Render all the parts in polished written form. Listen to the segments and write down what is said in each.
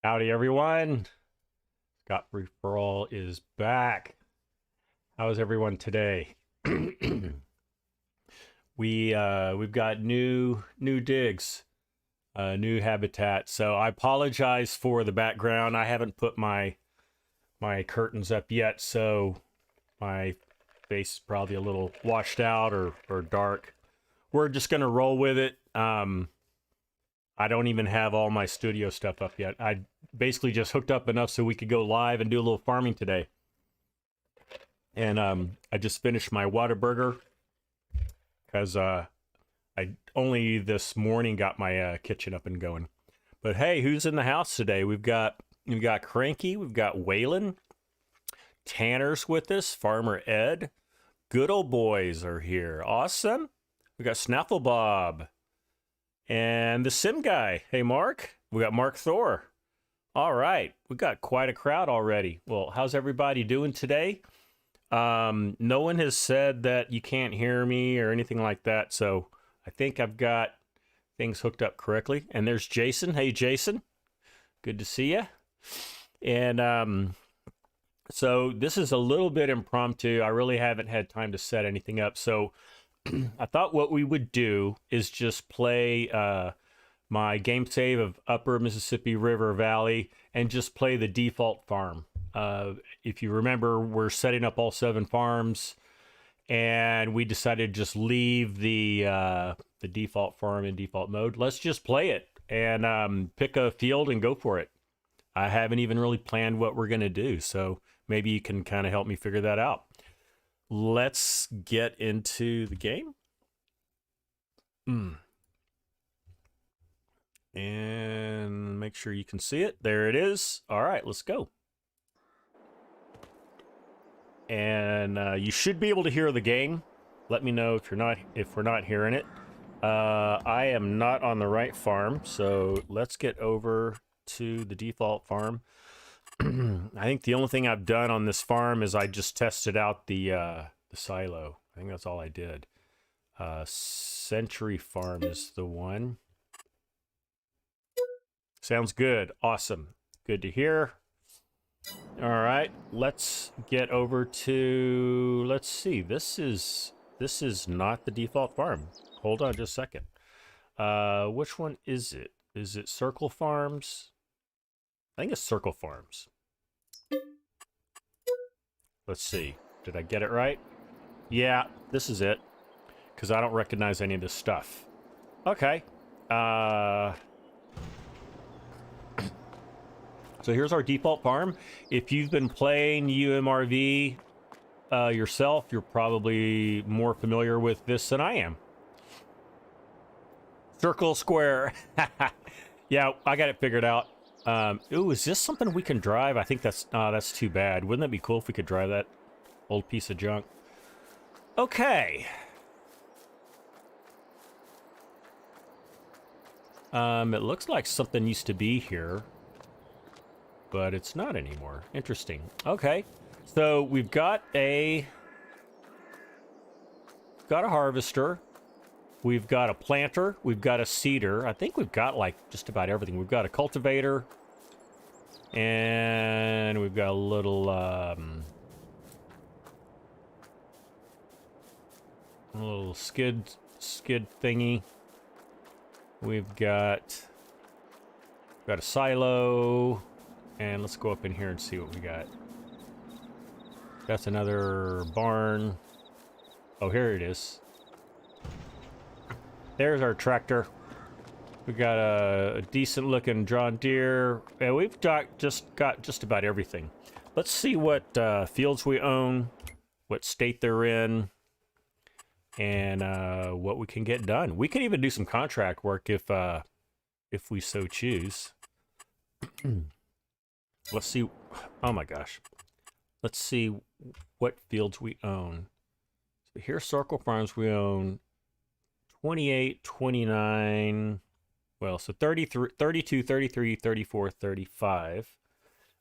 Howdy, everyone. ScottFreeforall is back. How is everyone today? We've got new digs, new habitat. So I apologize for the background. I haven't put my curtains up yet, so my face is probably a little washed out or dark. We're just gonna roll with it. I don't even have all my studio stuff up yet. I basically just hooked up enough so we could go live and do a little farming today. And I just finished my Whataburger because I only this morning got my kitchen up and going. But hey, who's in the house today? We've got Cranky, we've got Waylon, Tanner's with us, Farmer Ed, good old boys are here. Awesome. We got Snafflebob. And the Sim guy. Hey, Mark. We got Mark Thor. All right. We got quite a crowd already. Well, how's everybody doing today? No one has said that you can't hear me or anything like that. So I think I've got things hooked up correctly. And there's Jason. Hey, Jason. Good to see you. And so this is a little bit impromptu. I really haven't had time to set anything up. So I thought what we would do is just play my game save of Upper Mississippi River Valley and just play the default farm. If you remember, we're setting up all 7 farms, and we decided to just leave the default farm in default mode. Let's just play it and pick a field and go for it. I haven't even really planned what we're going to do, so maybe you can kind of help me figure that out. Let's get into the game. And make sure you can see it. There it is. All right, let's go. And you should be able to hear the game. Let me know if we're not hearing it. I am not on the right farm, so let's get over to the default farm. I think the only thing I've done on this farm is I just tested out the silo. I think that's all I did. Century Farm is the one. Sounds good. Awesome. Good to hear. All right, let's get over to, let's see. This is not the default farm. Hold on just a second. Which one is it? Is it Circle Farms? I think it's Circle Farms. Let's see. Did I get it right? Yeah, this is it. Because I don't recognize any of this stuff. Okay. So here's our default farm. If you've been playing UMRV yourself, you're probably more familiar with this than I am. Circle, square. Yeah, I got it figured out. Ooh, is this something we can drive? I think that's too bad. Wouldn't that be cool if we could drive that old piece of junk? Okay. It looks like something used to be here, but it's not anymore. Interesting. Okay. So we've got a harvester. We've got a planter. We've got a seeder. I think we've got like just about everything. We've got a cultivator. And we've got a little skid thingy. We've got a silo. And let's go up in here and see what we got. That's another barn. Oh, here it is. There's our tractor. We got a decent looking John Deere. And we've got just about everything. Let's see what fields we own, what state they're in, and what we can get done. We can even do some contract work if we so choose. Let's see. Oh my gosh. Let's see what fields we own. So here, Circle Farms, we own 28, 29, well, so 33, 32, 33, 34, 35.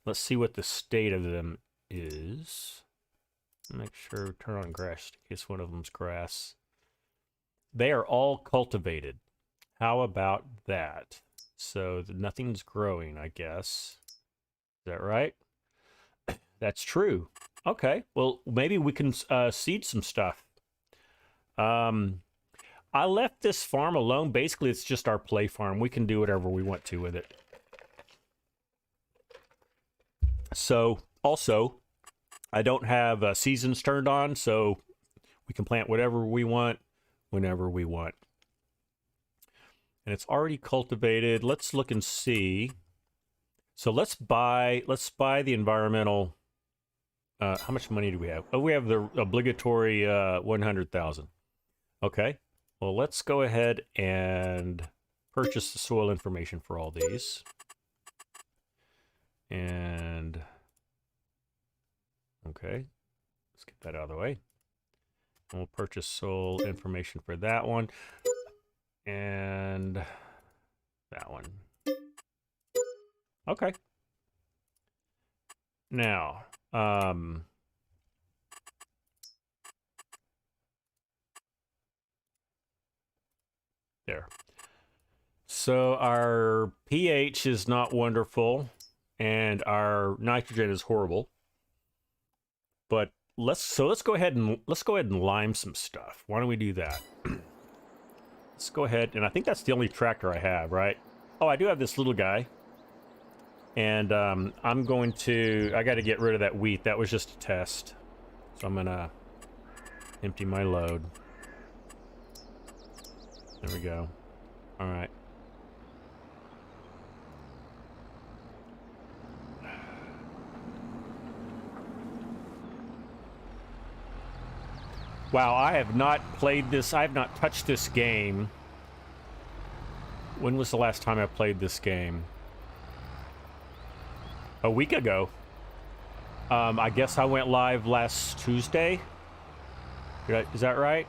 Let's see what the state of them is. Make sure, turn on grass in case one of them's grass. They are all cultivated. How about that? So nothing's growing, I guess. Is that right? That's true. Okay, well, maybe we can seed some stuff. I left this farm alone. Basically, it's just our play farm. We can do whatever we want to with it. So, also, I don't have seasons turned on, so we can plant whatever we want, whenever we want. And it's already cultivated. Let's look and see. So let's buy the environmental. How much money do we have? Oh, we have the obligatory 100,000. Okay. Well, let's go ahead and purchase the soil information for all these. And okay, let's get that out of the way. And we'll purchase soil information for that one. And that one. Okay. Now, there. So our pH is not wonderful, and our nitrogen is horrible. But let's go ahead and lime some stuff. Why don't we do that? Let's go ahead, and I think that's the only tractor I have, right? Oh, I do have this little guy. And I got to get rid of that wheat. That was just a test. So I'm gonna empty my load. There we go. All right. Wow, I have not played this. I have not touched this game. When was the last time I played this game? A week ago. I guess I went live last Tuesday. Is that right?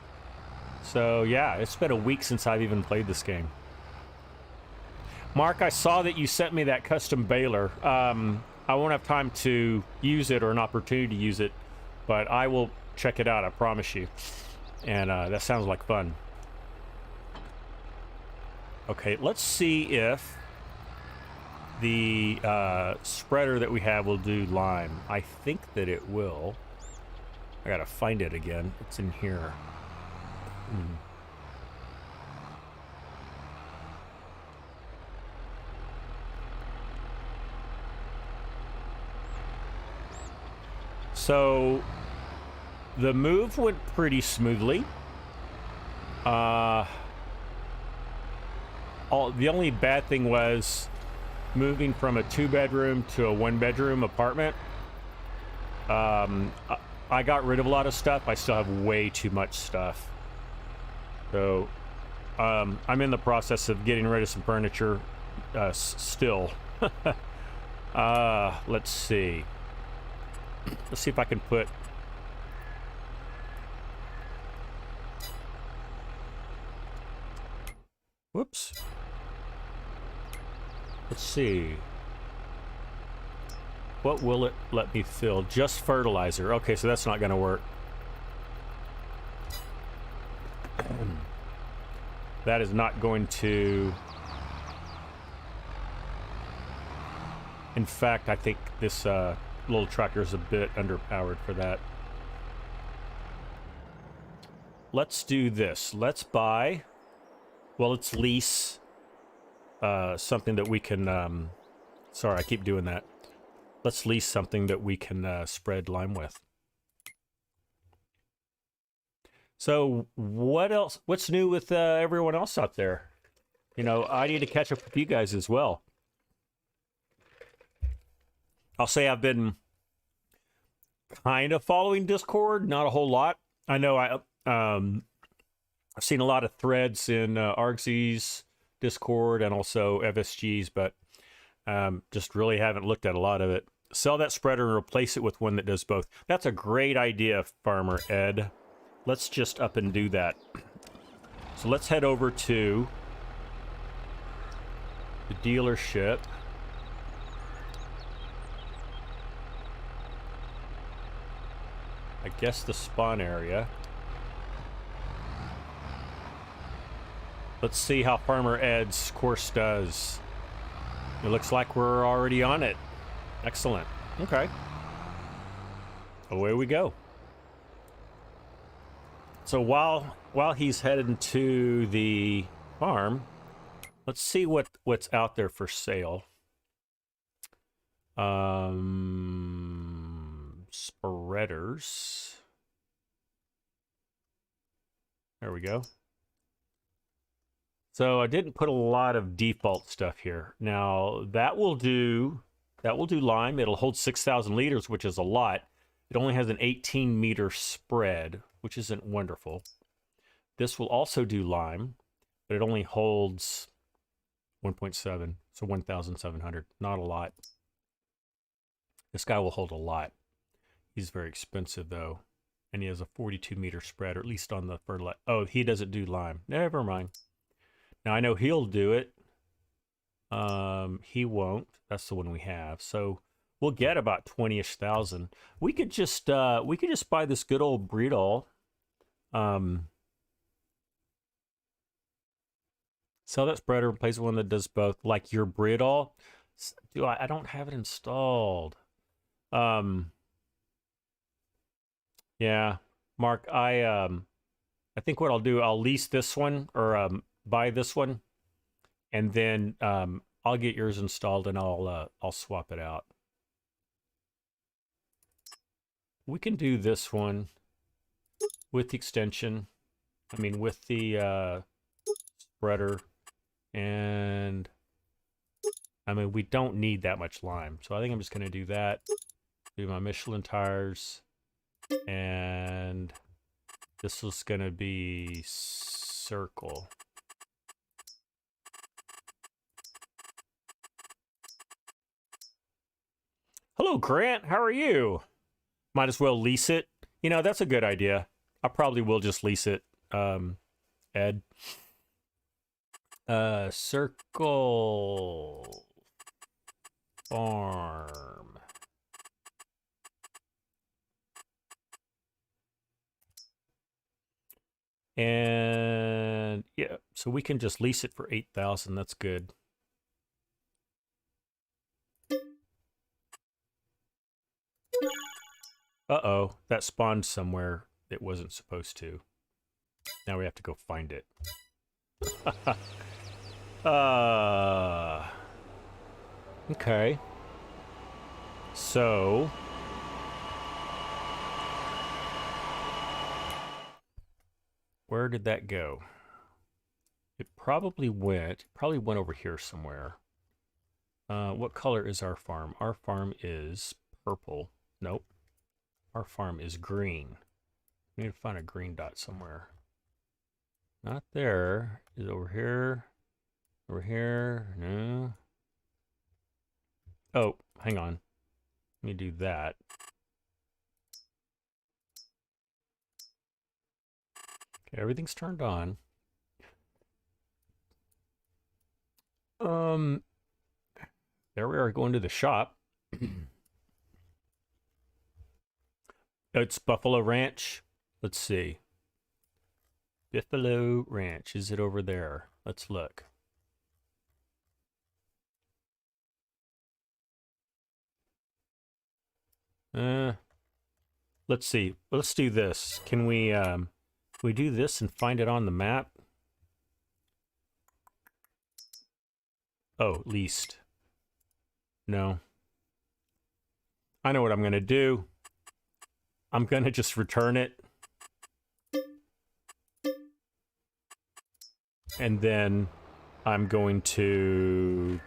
So yeah, it's been a week since I've even played this game. Mark, I saw that you sent me that custom baler. I won't have time to use it or an opportunity to use it, but I will check it out, I promise you. And that sounds like fun. Okay, let's see if the spreader that we have will do lime. I think that it will. I gotta find it again. It's in here. So the move went pretty smoothly. The only bad thing was moving from a 2-bedroom to a 1-bedroom apartment. I got rid of a lot of stuff. I still have way too much stuff. So I'm in the process of getting rid of some furniture still. Let's see. Let's see if I can put... Whoops. Let's see. What will it let me fill? Just fertilizer. Okay, so that's not going to work. That is not going to... In fact, I think this little tractor is a bit underpowered for that. Let's do this. Let's buy... Well, let's lease something that we can... sorry, I keep doing that. Let's lease something that we can spread lime with. So what else? What's new with everyone else out there? You know, I need to catch up with you guys as well. I'll say I've been kind of following Discord, not a whole lot. I know I've seen a lot of threads in Argsy's Discord and also FSG's, but just really haven't looked at a lot of it. Sell that spreader and replace it with one that does both. That's a great idea, Farmer Ed. Let's just up and do that. So let's head over to the dealership. I guess the spawn area. Let's see how Farmer Ed's course does. It looks like we're already on it. Excellent. Okay. Away we go. So while he's heading to the farm, let's see what's out there for sale. Spreaders. There we go. So I didn't put a lot of default stuff here. Now that will do lime. It'll hold 6,000 liters, which is a lot. It only has an 18-meter spread, which isn't wonderful. This will also do lime, but it only holds 1.7, so 1,700. Not a lot. This guy will hold a lot. He's very expensive, though. And he has a 42-meter spread, or at least on the fertilizer. Oh, he doesn't do lime. Never mind. Now, I know he'll do it. He won't. That's the one we have. So we'll get about 20-ish thousand. We could just buy this good old Breedall. Sell that spreader, replace one that does both, like your Breedall. I don't have it installed. Yeah, Mark, I think what I'll do, I'll lease this one or buy this one, and then I'll get yours installed and I'll swap it out. We can do this one with the extension. I mean, with the spreader, and I mean, we don't need that much lime, so I think I'm just going to do that. Do my Michelin tires, and this is going to be circle. Hello, Grant. How are you? Might as well lease it. You know, that's a good idea. I probably will just lease it, Ed. Circle farm. And yeah, so we can just lease it for 8,000. That's good. Uh-oh, that spawned somewhere it wasn't supposed to. Now we have to go find it. Okay. So where did that go? It probably went over here somewhere. What color is our farm? Our farm is purple. Nope. Our farm is green. We need to find a green dot somewhere. Not there. Is it over here? Over here? No. Oh, hang on. Let me do that. Okay, everything's turned on. There we are going to the shop. It's Buffalo Ranch. Let's see. Buffalo Ranch. Is it over there? Let's look. Let's see. Let's do this. Can we do this and find it on the map? Oh, leased. No. I know what I'm going to do. I'm going to just return it. And then I'm going to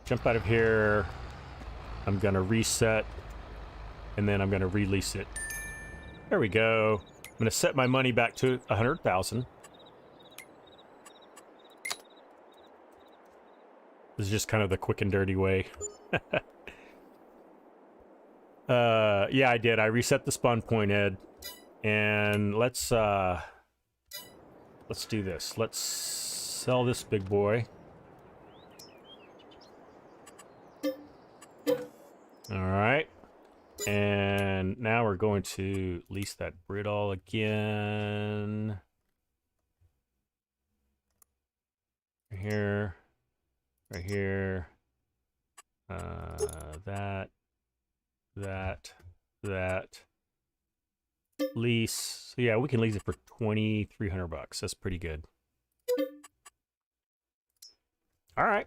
jump out of here. I'm going to reset. And then I'm going to release it. There we go. I'm going to set my money back to 100,000. This is just kind of the quick and dirty way. Yeah, I did. I reset the spawn point, Ed. And let's do this. Let's sell this big boy. All right. And now we're going to lease that Breedall again. Right here. Right here. that. Lease. So yeah, we can lease it for $2,300. That's pretty good. All right.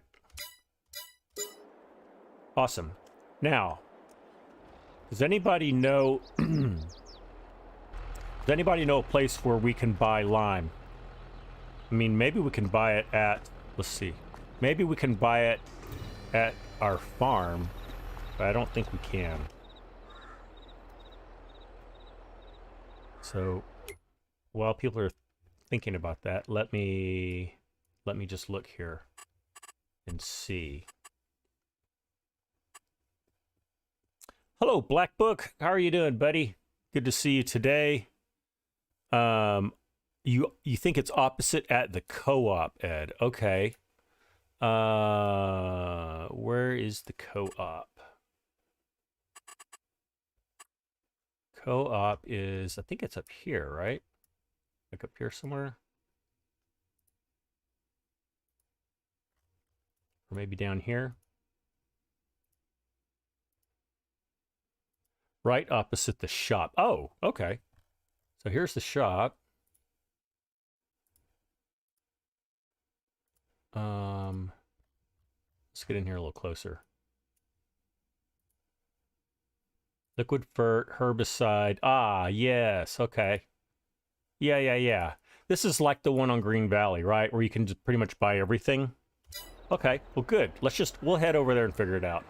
Awesome. Now, does anybody know does anybody know a place where we can buy lime? I mean, maybe we can buy it at, let's see. Maybe we can buy it at our farm, but I don't think we can. So, while people are thinking about that, let me just look here and see. Hello, Black Book. How are you doing, buddy? Good to see you today. You think it's opposite at the co-op, Ed? Okay. Where is the co-op? Co-op is, I think it's up here, right? Like up here somewhere? Or maybe down here? Right opposite the shop. Oh, okay. So here's the shop. Let's get in here a little closer. Liquid fert, herbicide. Ah, yes. Okay. Yeah. This is like the one on Green Valley, right? Where you can just pretty much buy everything. Okay. Well, good. We'll head over there and figure it out.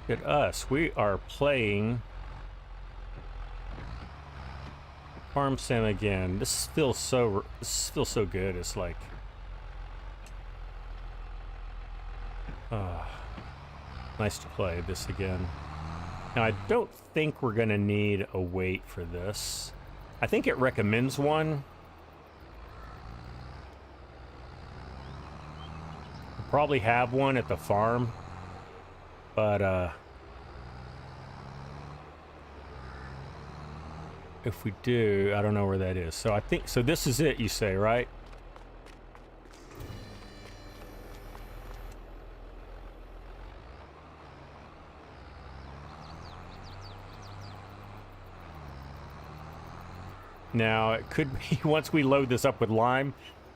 At us, we are playing Farm Sim again. This feels so good. It's like, nice to play this again. Now, I don't think we're gonna need a wait for this. I think it recommends one. We'll probably have one at the farm. But, if we do, I don't know where that is. So I think, so this is it, you say, right? Now, it could be, once we load this up with lime,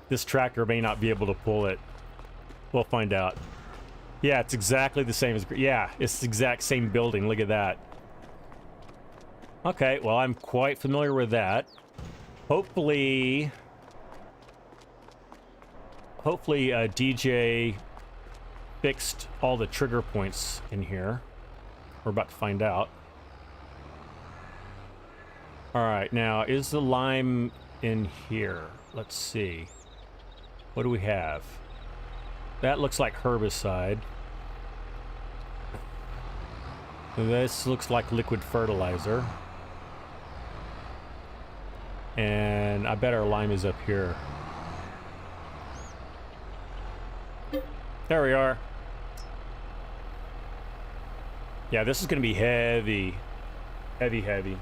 this tractor may not be able to pull it. We'll find out. Yeah, it's exactly the same as... Yeah, it's the exact same building. Look at that. Okay, well, I'm quite familiar with that. Hopefully, DJ fixed all the trigger points in here. We're about to find out. All right, now, is the lime in here? Let's see. What do we have? That looks like herbicide. This looks like liquid fertilizer. And I bet our lime is up here. There we are. Yeah, this is going to be heavy. Heavy.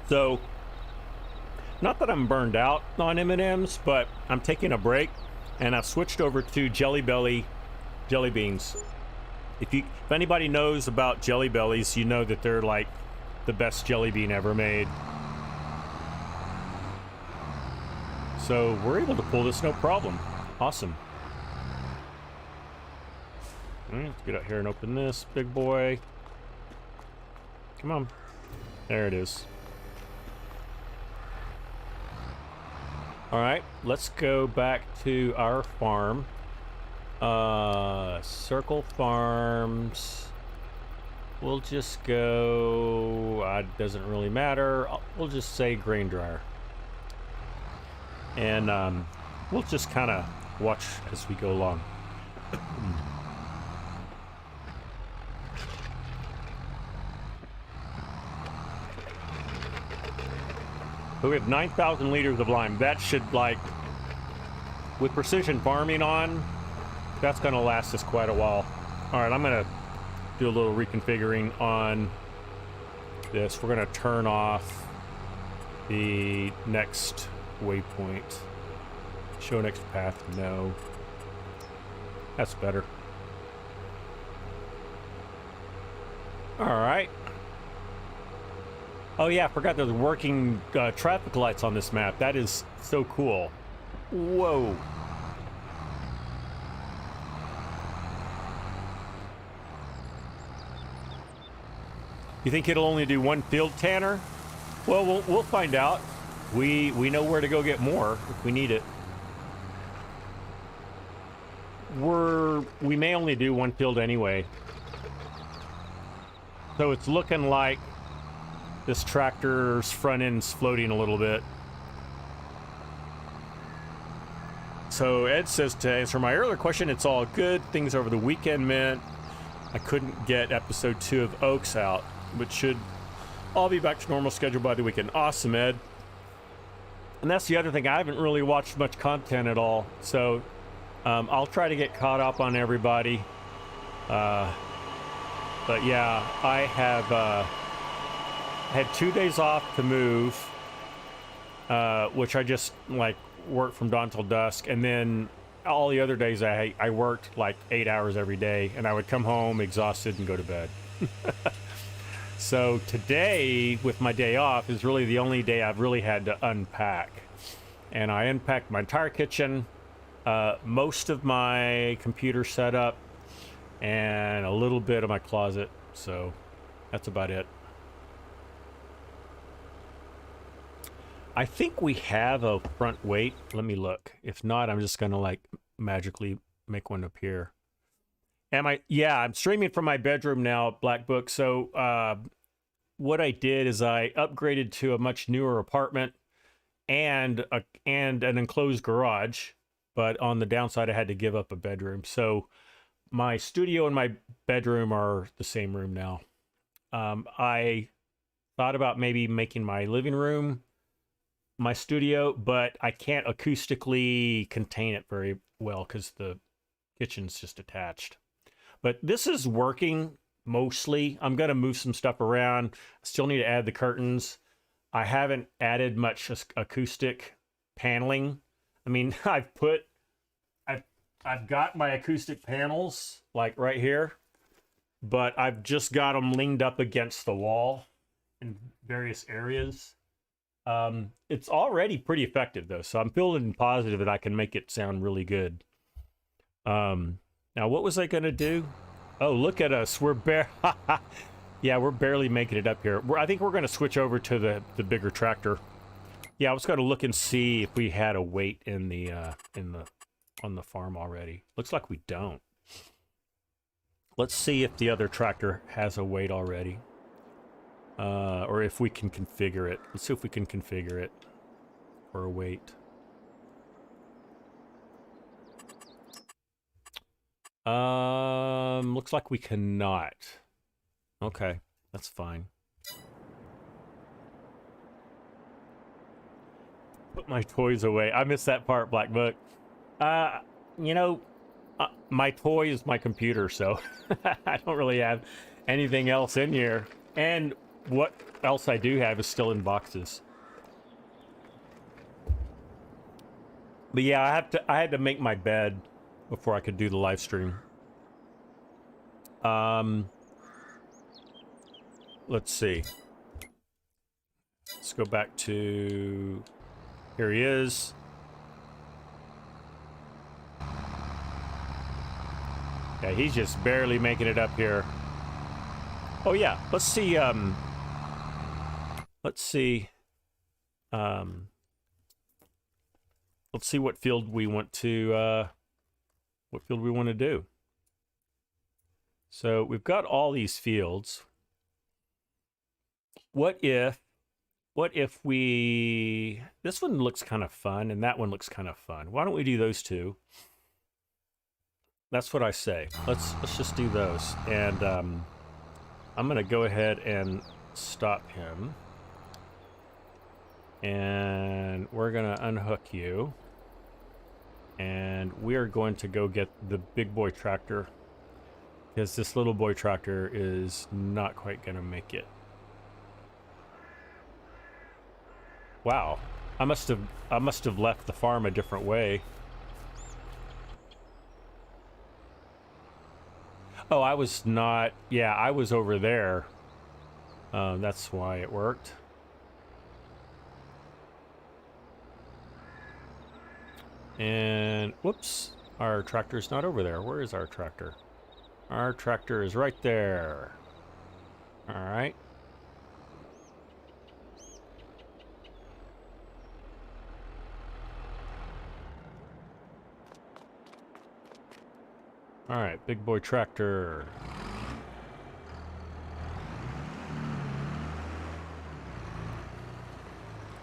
So, not that I'm burned out on M&Ms, but I'm taking a break, and I've switched over to Jelly Belly jelly beans. If anybody knows about Jelly Bellies, you know that they're like the best jelly bean ever made. So we're able to pull this no problem. Awesome. Let's get out here and open this big boy. Come on. There it is. All right, let's go back to our farm. Circle Farms. We'll just go, it doesn't really matter. We'll just say grain dryer. And we'll just kind of watch as we go along. So we have 9,000 liters of lime. That should, like, with precision farming on, that's going to last us quite a while. All right, I'm going to do a little reconfiguring on this. We're going to turn off the next waypoint. Show next path, no. That's better. All right. Oh yeah, I forgot there's working traffic lights on this map. That is so cool. Whoa. You think it'll only do one field, Tanner? Well, we'll find out. We know where to go get more if we need it. We may only do one field anyway. So it's looking like this tractor's front end's floating a little bit. So Ed says, to answer my earlier question, it's all good. Things over the weekend meant I couldn't get episode 2 of Oaks out, but should all be back to normal schedule by the weekend. Awesome, Ed. And that's the other thing. I haven't really watched much content at all. So I'll try to get caught up on everybody. But yeah, I have had 2 days off to move, which I just like worked from dawn till dusk, and then all the other days I worked like 8 hours every day, and I would come home exhausted and go to bed. So today, with my day off, is really the only day I've really had to unpack, and I unpacked my entire kitchen, most of my computer setup, and a little bit of my closet. So that's about it. I think we have a front weight. Let me look. If not, I'm just gonna like magically make one appear. Yeah, I'm streaming from my bedroom now, Black Book. So what I did is I upgraded to a much newer apartment and an enclosed garage, but on the downside I had to give up a bedroom. So my studio and my bedroom are the same room now. I thought about maybe making my living room my studio, but I can't acoustically contain it very well because the kitchen's just attached. But this is working mostly. I'm going to move some stuff around. Still need to add the curtains. I haven't added much acoustic paneling. I mean, I've got my acoustic panels like right here, but I've just got them leaned up against the wall in various areas. It's already pretty effective though, so I'm feeling positive that I can make it sound really good. Now what was I gonna do? Oh, look at us. We're yeah, we're barely making it up here. I think we're gonna switch over to the bigger tractor. Yeah, I was gonna look and see if we had a weight on the farm already. Looks like we don't. Let's see if the other tractor has a weight already. Or if we can configure it. Let's see if we can configure it for a weight. Looks like we cannot. Okay, that's fine. Put my toys away. I missed that part, Black Book. You know, my toy is my computer, so I don't really have anything else in here. And what else I do have is still in boxes. But yeah, I had to make my bed before I could do the live stream. Let's see. Let's go back to... Here he is. Yeah, he's just barely making it up here. Oh yeah, let's see, let's see what field we want to do. So we've got all these fields. What if we, this one looks kind of fun and that one looks kind of fun. Why don't we do those two? That's what I say. Let's just do those. And I'm gonna go ahead and stop him. And we're gonna unhook you. And we are going to go get the big boy tractor, because this little boy tractor is not quite gonna make it. Wow. I must have left the farm a different way. Oh, I was not. Yeah, I was over there. That's why it worked. And whoops, our tractor's not over there. Where is our tractor? Our tractor is right there. All right. All right, big boy tractor.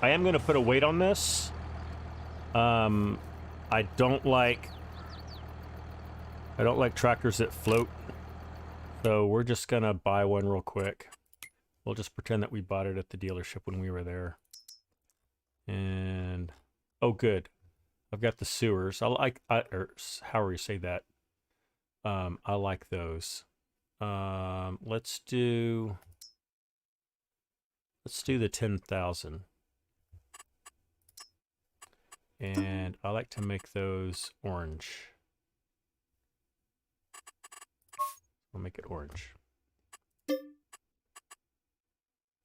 I am going to put a weight on this. I don't like tractors that float. So we're just going to buy one real quick. We'll just pretend that we bought it at the dealership when we were there. And oh, good. I've got the sewers. Or however you say that. I like those. Let's do the 10,000. And I like to make those orange. I'll make it orange.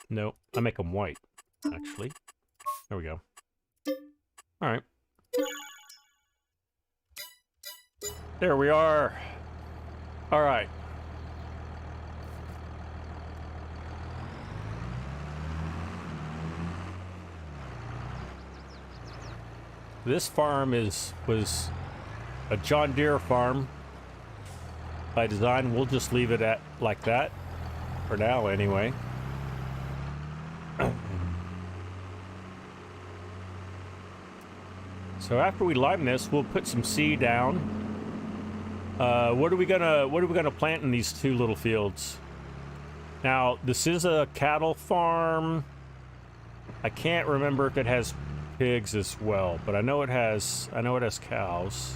No, I make them white, actually. There we go. All right. There we are. All right. This farm was a John Deere farm by design. We'll just leave it at like that for now anyway. So after we lime this, we'll put some seed down. What are we gonna plant in these two little fields? Now, this is a cattle farm. I can't remember if it has pigs as well, but I know it has cows.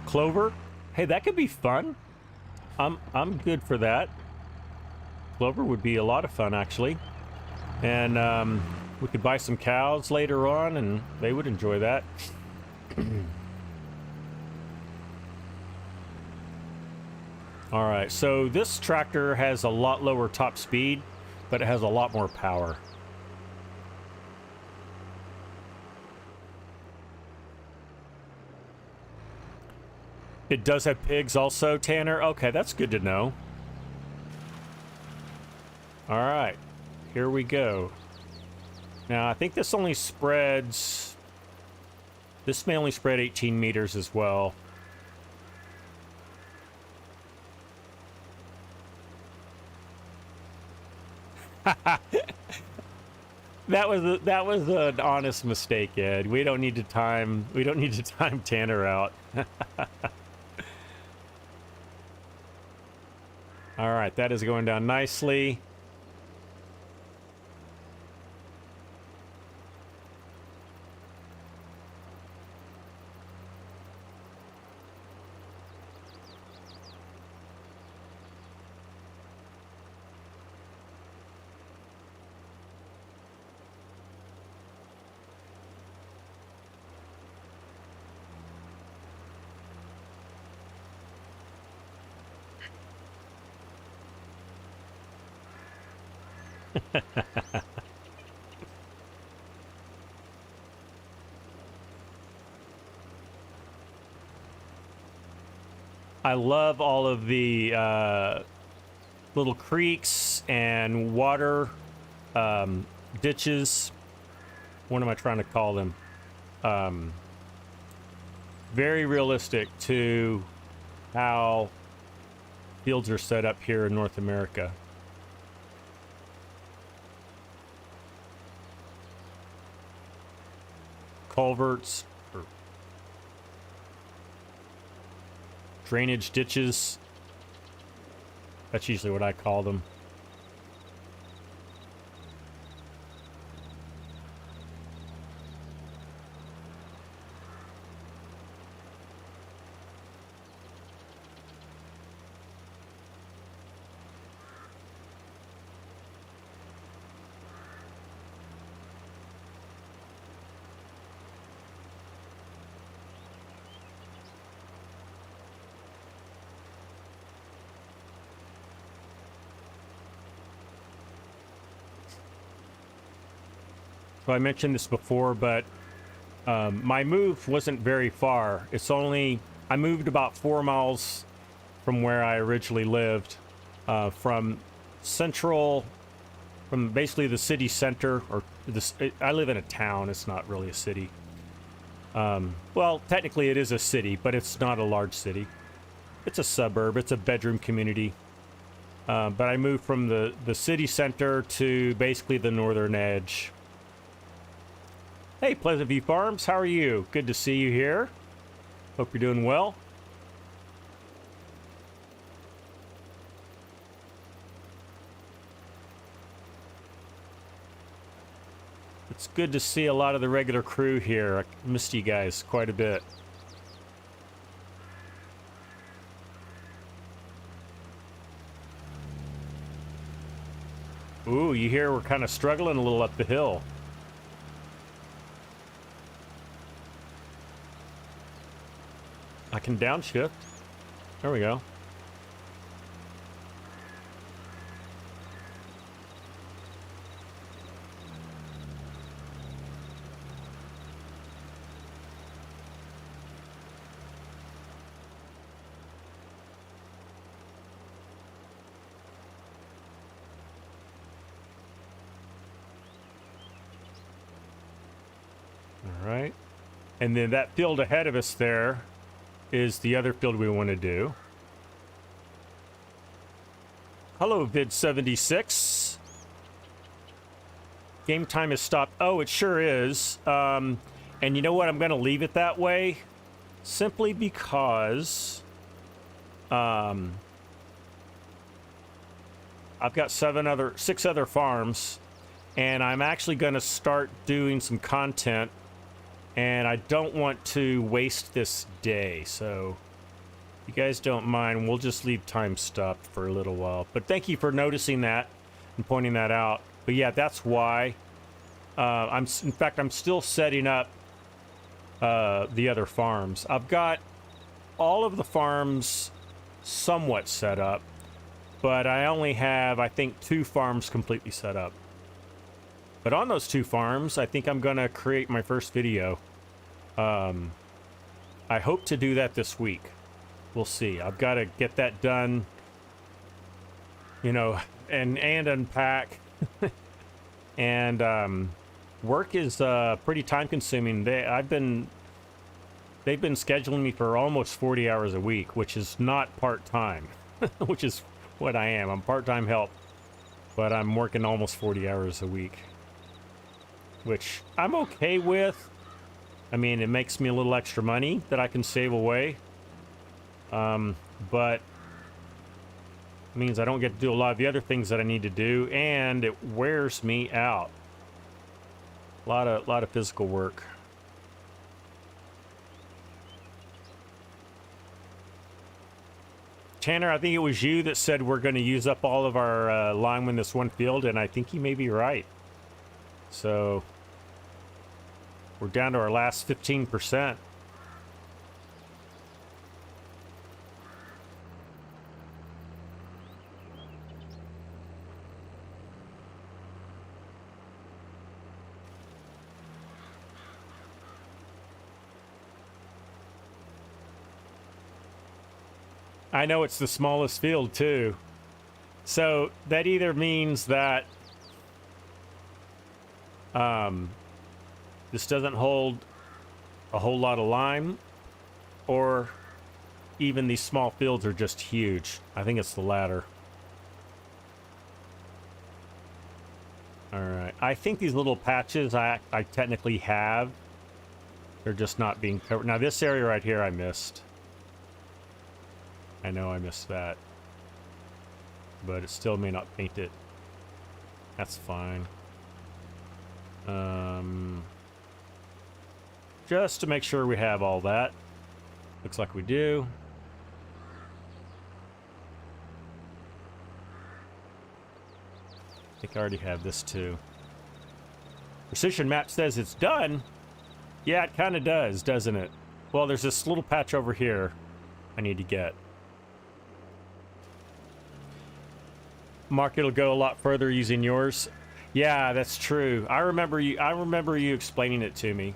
Clover? Hey, that could be fun. I'm good for that. Clover would be a lot of fun, actually. And we could buy some cows later on, and they would enjoy that. All right, so this tractor has a lot lower top speed, but it has a lot more power. It does have pigs also, Tanner? Okay, that's good to know. All right, here we go. Now, I think this only spreads... This may only spread 18 meters as well. That was an honest mistake, Ed. We don't need to time Tanner out. All right, that is going down nicely. I love all of the little creeks and water ditches. What am I trying to call them? Very realistic to how fields are set up here in North America. Culverts, or drainage ditches. That's usually what I call them. So I mentioned this before, but my move wasn't very far. It's only, I moved about 4 miles from where I originally lived, from basically the city center, or I live in a town, it's not really a city. Well, technically it is a city, but it's not a large city. It's a suburb, it's a bedroom community. But I moved from the city center to basically the northern edge. Hey, Pleasant View Farms, how are you? Good to see you here. Hope you're doing well. It's good to see a lot of the regular crew here. I missed you guys quite a bit. Ooh, you hear we're kind of struggling a little up the hill. I can downshift. There we go. All right. And then that field ahead of us there is the other field we want to do. Hello, Vid76. Game time is stopped. Oh, it sure is. And you know what? I'm going to leave it that way simply because I've got 6 other farms, and I'm actually going to start doing some content. And I don't want to waste this day, so if you guys don't mind, we'll just leave time stopped for a little while. But thank you for noticing that and pointing that out. But yeah, that's why. In fact, I'm still setting up the other farms. I've got all of the farms somewhat set up, but I only have, I think, 2 farms completely set up. But on those 2 farms, I think I'm going to create my first video. I hope to do that this week. We'll see. I've got to get that done, you know, and unpack. And work is pretty time consuming. They've been scheduling me for almost 40 hours a week, which is not part-time, which is what I am. I'm part-time help, but I'm working almost 40 hours a week, which I'm okay with. I mean, it makes me a little extra money that I can save away. But it means I don't get to do a lot of the other things that I need to do, and it wears me out. A lot of physical work. Tanner, I think it was you that said we're going to use up all of our lime in this one field, and I think you may be right. So we're down to our last 15%. I know it's the smallest field too. So that either means that this doesn't hold a whole lot of lime, or even these small fields are just huge. I think it's the latter. All right. I think these little patches I technically have. They're just not being covered. Now this area right here I missed. I know I missed that. But it still may not paint it. That's fine. Just to make sure we have all that. Looks like we do. I think I already have this too. Precision Map says it's done. Yeah, it kind of does, doesn't it? Well, there's this little patch over here I need to get. Mark, it'll go a lot further using yours. Yeah, that's true. I remember you explaining it to me.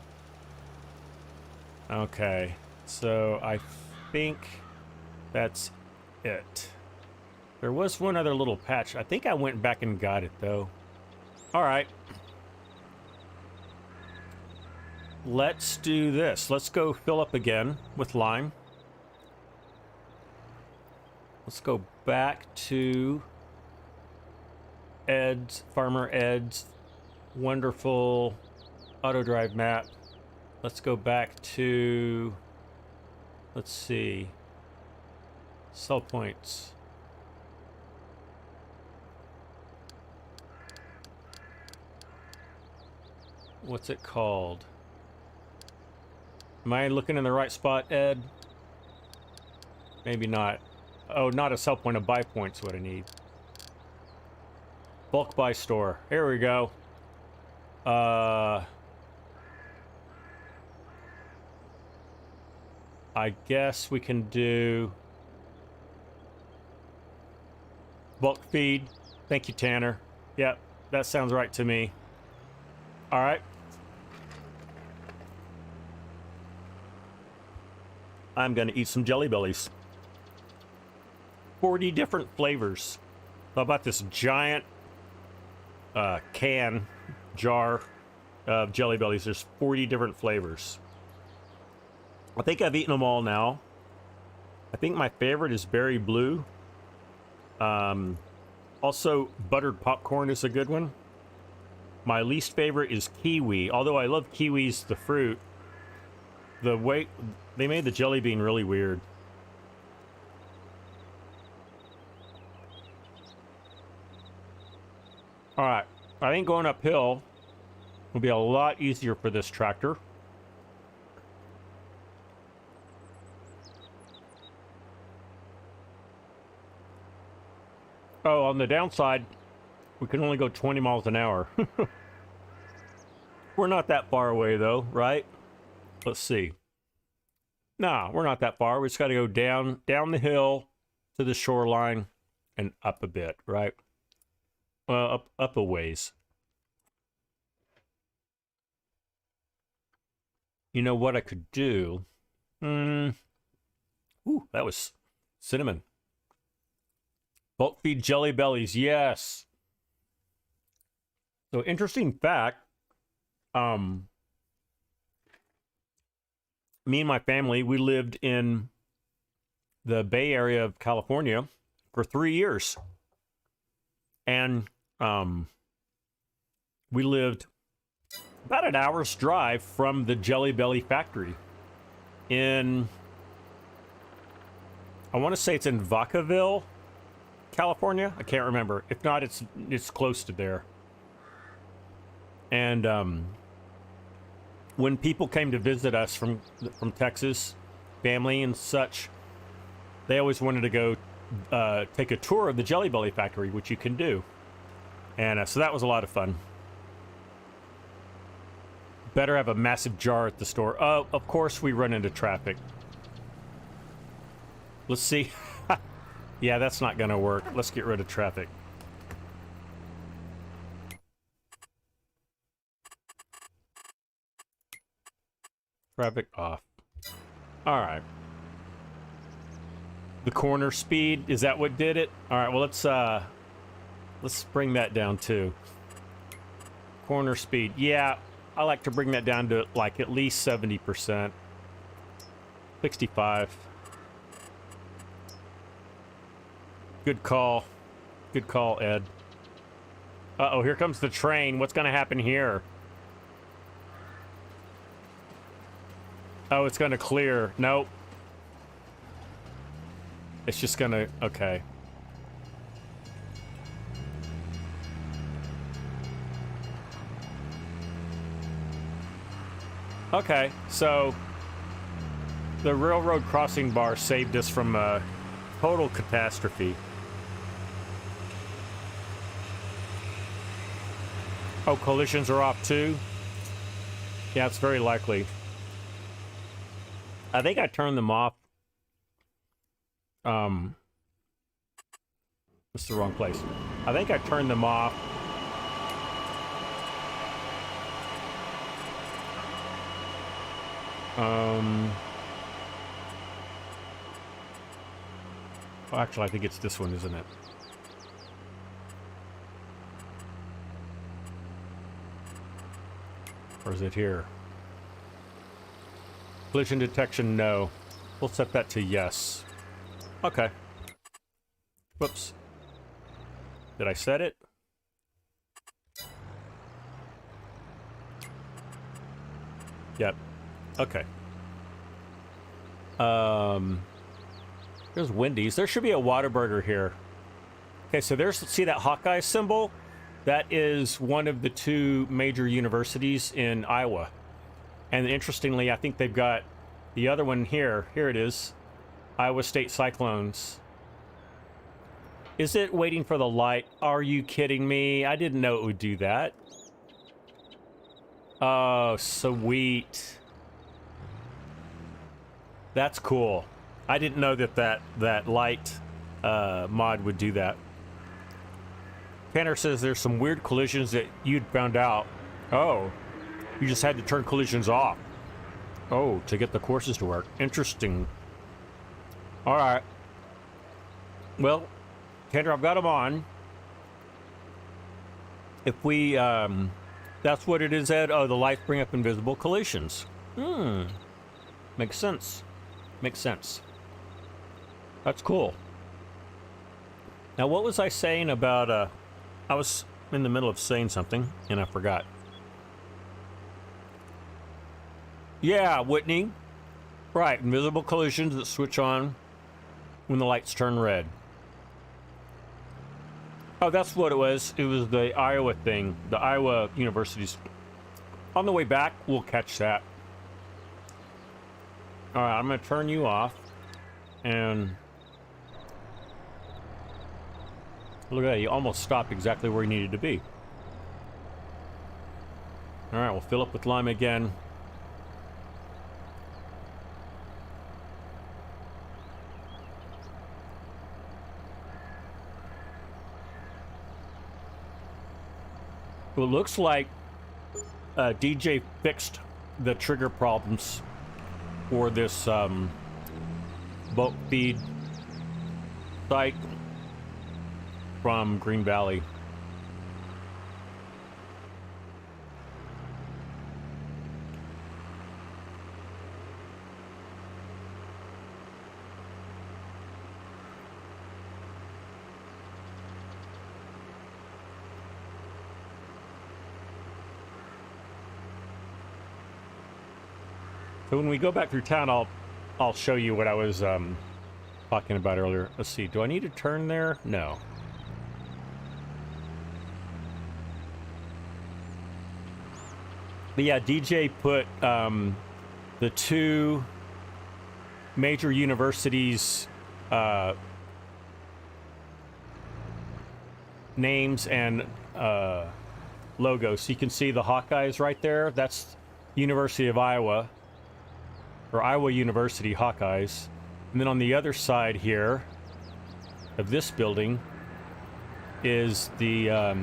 Okay. So I think that's it. There was one other little patch. I think I went back and got it though. All right. Let's do this. Let's go fill up again with lime. Let's go back to Ed's, Farmer Ed's wonderful auto drive map. Let's go back to, let's see, sell points. What's it called? Am I looking in the right spot, Ed? Maybe not. Oh, not a sell point, a buy point's what I need. Bulk buy store. Here we go. I guess we can do bulk feed. Thank you, Tanner. Yep, that sounds right to me. All right. I'm gonna eat some Jelly Bellies. 40 different flavors. How about this giant jar of Jelly Bellies? There's 40 different flavors. I think I've eaten them all now. I think my favorite is berry blue. Also, buttered popcorn is a good one. My least favorite is kiwi. Although I love kiwis, the fruit. The way they made the jelly bean really weird. All right, I think going uphill will be a lot easier for this tractor. Oh, on the downside, we can only go 20 miles an hour. We're not that far away though, right? Let's see. Nah, we're not that far. We just got to go down the hill to the shoreline and up a bit, right? Well, up a ways. You know what I could do? Ooh, that was cinnamon. Bulk feed Jelly Bellies, yes. So interesting fact, me and my family, we lived in the Bay Area of California for 3 years. And we lived about an hour's drive from the Jelly Belly factory in, I want to say it's in Vacaville, California. I can't remember. If not, it's close to there. And when people came to visit us from Texas, family and such, they always wanted to go take a tour of the Jelly Belly factory, which you can do. And so that was a lot of fun. Better have a massive jar at the store. Oh, of course we run into traffic. Let's see. Yeah, that's not gonna work. Let's get rid of traffic. Traffic off. All right. The corner speed, is that what did it? All right, well, let's bring that down too. Corner speed. Yeah, I like to bring that down to like at least 70%. 65. Good call. Good call, Ed. Uh-oh, here comes the train. What's going to happen here? Oh, it's going to clear. Nope. It's just going to... Okay. Okay, so... the railroad crossing bar saved us from a total catastrophe. Oh, collisions are off too? Yeah, it's very likely. I think I turned them off. This is the wrong place. I think I turned them off Well, actually, I think it's this one, isn't it? Or is it here? Collision detection, no. We'll set that to yes. Okay. Whoops. Did I set it? Yep. Okay. There's Wendy's. There should be a Whataburger here. Okay, so there's, see that Hawkeye symbol? That is one of the two major universities in Iowa. And interestingly, I think they've got the other one here. Here it is. Iowa State Cyclones. Is it waiting for the light? Are you kidding me? I didn't know it would do that. Oh, sweet. That's cool. I didn't know that light mod would do that. Tanner says there's some weird collisions that you'd found out. Oh, you just had to turn collisions off. Oh, to get the courses to work. Interesting. All right. Well, Tanner, I've got them on. If we, that's what it is, Ed. Oh, the lights bring up invisible collisions. Makes sense. Makes sense. That's cool. Now, what was I saying about, I was in the middle of saying something, and I forgot. Yeah, Whitney. Right, invisible collisions that switch on when the lights turn red. Oh, that's what it was. It was the Iowa thing. The Iowa universities. On the way back, we'll catch that. All right, I'm going to turn you off. And look at that. You almost stopped exactly where you needed to be. All right, we'll fill up with lime again. Well, it looks like DJ fixed the trigger problems for this boat feed site from Green Valley. So when we go back through town, I'll show you what I was talking about earlier. Let's see. Do I need to turn there? No. But yeah, DJ put the two major universities names and logos. So you can see the Hawkeyes right there. That's University of Iowa. Or Iowa University Hawkeyes. And then on the other side here of this building is the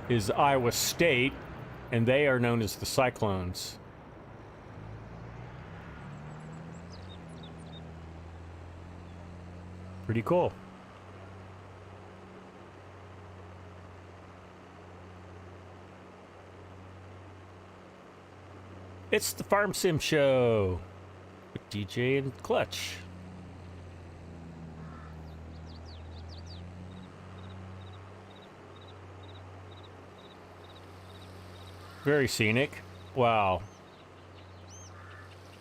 is Iowa State, and they are known as the Cyclones. Pretty cool. It's the Farm Sim Show. DJ and Clutch. Very scenic. Wow.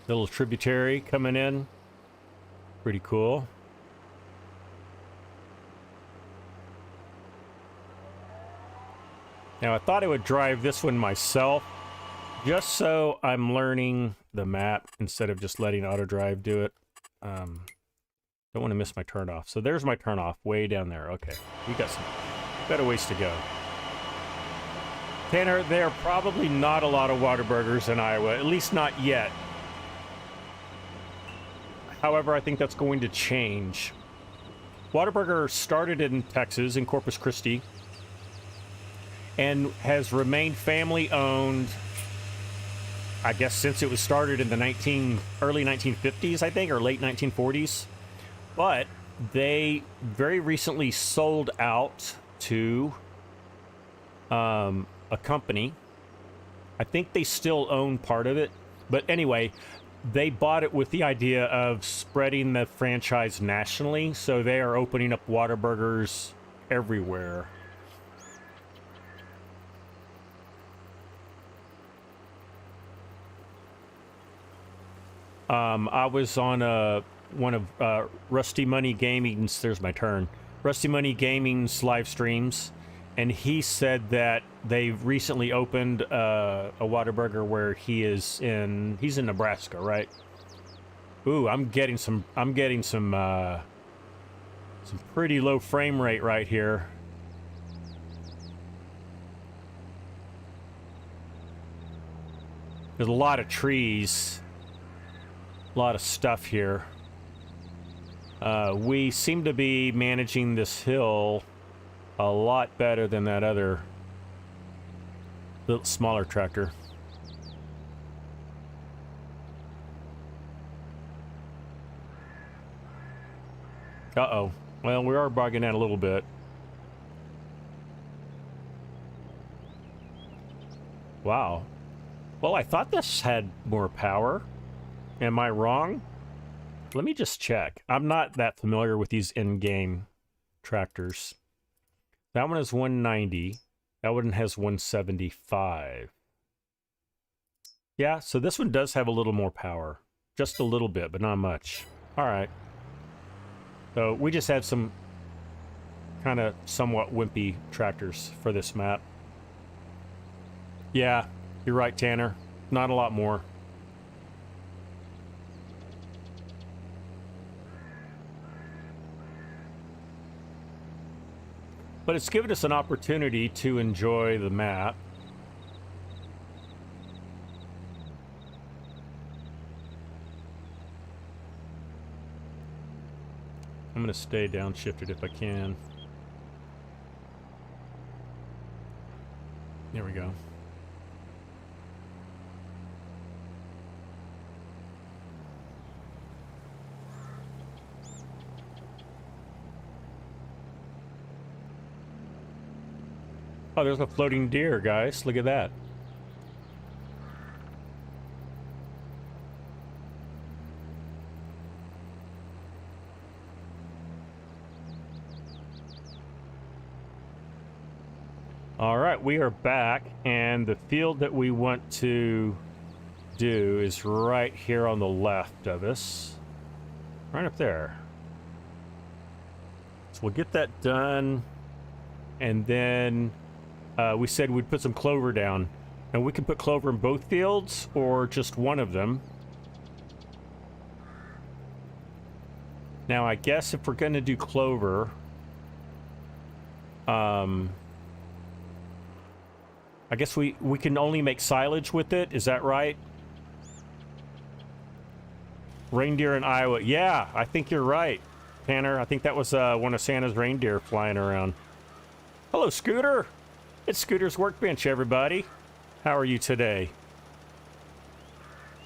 Little tributary coming in. Pretty cool. Now, I thought I would drive this one myself, just so I'm learning the map instead of just letting auto drive do it. Don't want to miss my turn off. So there's my turn off way down there. Okay, we got a ways to go. Tanner, there are probably not a lot of Whataburgers in Iowa, at least not yet. However, I think that's going to change. Whataburger started in Texas, in Corpus Christi, and has remained family owned. I guess since it was started in the early 1950s, I think, or late 1940s. But they very recently sold out to a company. I think they still own part of it. But anyway, they bought it with the idea of spreading the franchise nationally. So they are opening up Whataburgers everywhere. I was on one of Rusty Money Gaming's, there's my turn, Rusty Money Gaming's live streams, and he said that they've recently opened a Whataburger where he's in Nebraska, right? Ooh, I'm getting some pretty low frame rate right here. There's a lot of trees. A lot of stuff here. We seem to be managing this hill a lot better than that other little smaller tractor. Uh-oh. Well, we are bogging out a little bit. Wow. Well, I thought this had more power. Am I wrong? Let me just check. I'm not that familiar with these in-game tractors. That one is 190. That one has 175. Yeah, so this one does have a little more power. Just a little bit, but not much. All right. So we just had some kind of somewhat wimpy tractors for this map. Yeah, you're right, Tanner. Not a lot more. But it's given us an opportunity to enjoy the map. I'm going to stay downshifted if I can. There we go. Oh, there's a floating deer, guys. Look at that. All right, we are back, and the field that we want to do is right here on the left of us. Right up there. So we'll get that done, and then we said we'd put some clover down. And we can put clover in both fields or just one of them. Now, I guess if we're going to do clover, I guess we can only make silage with it. Is that right? Reindeer in Iowa. Yeah, I think you're right, Tanner. I think that was one of Santa's reindeer flying around. Hello, Scooter. It's Scooter's Workbench, everybody. How are you today?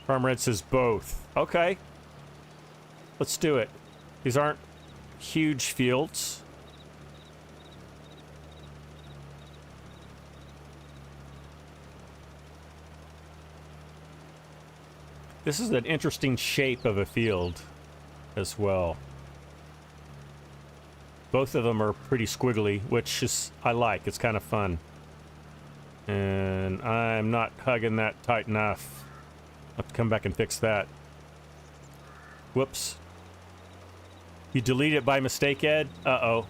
Farm Red says both. Okay. Let's do it. These aren't huge fields. This is an interesting shape of a field as well. Both of them are pretty squiggly, which is I like. It's kind of fun. And I'm not hugging that tight enough. I'll have to come back and fix that. Whoops. You delete it by mistake, Ed? Uh-oh.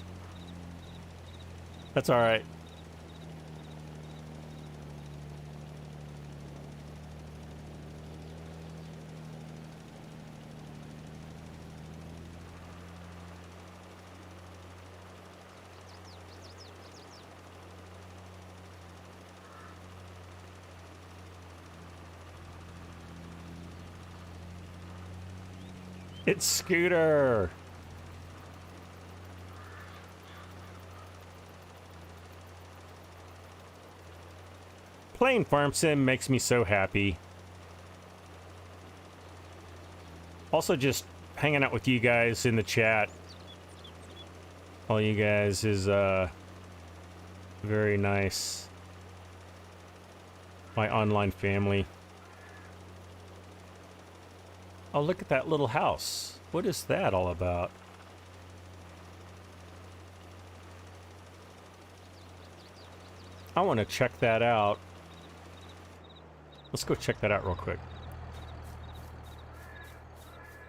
That's all right. It's Scooter. Playing Farm Sim makes me so happy. Also, just hanging out with you guys in the chat. All you guys is very nice. My online family. Oh, look at that little house. What is that all about? I want to check that out. Let's go check that out real quick.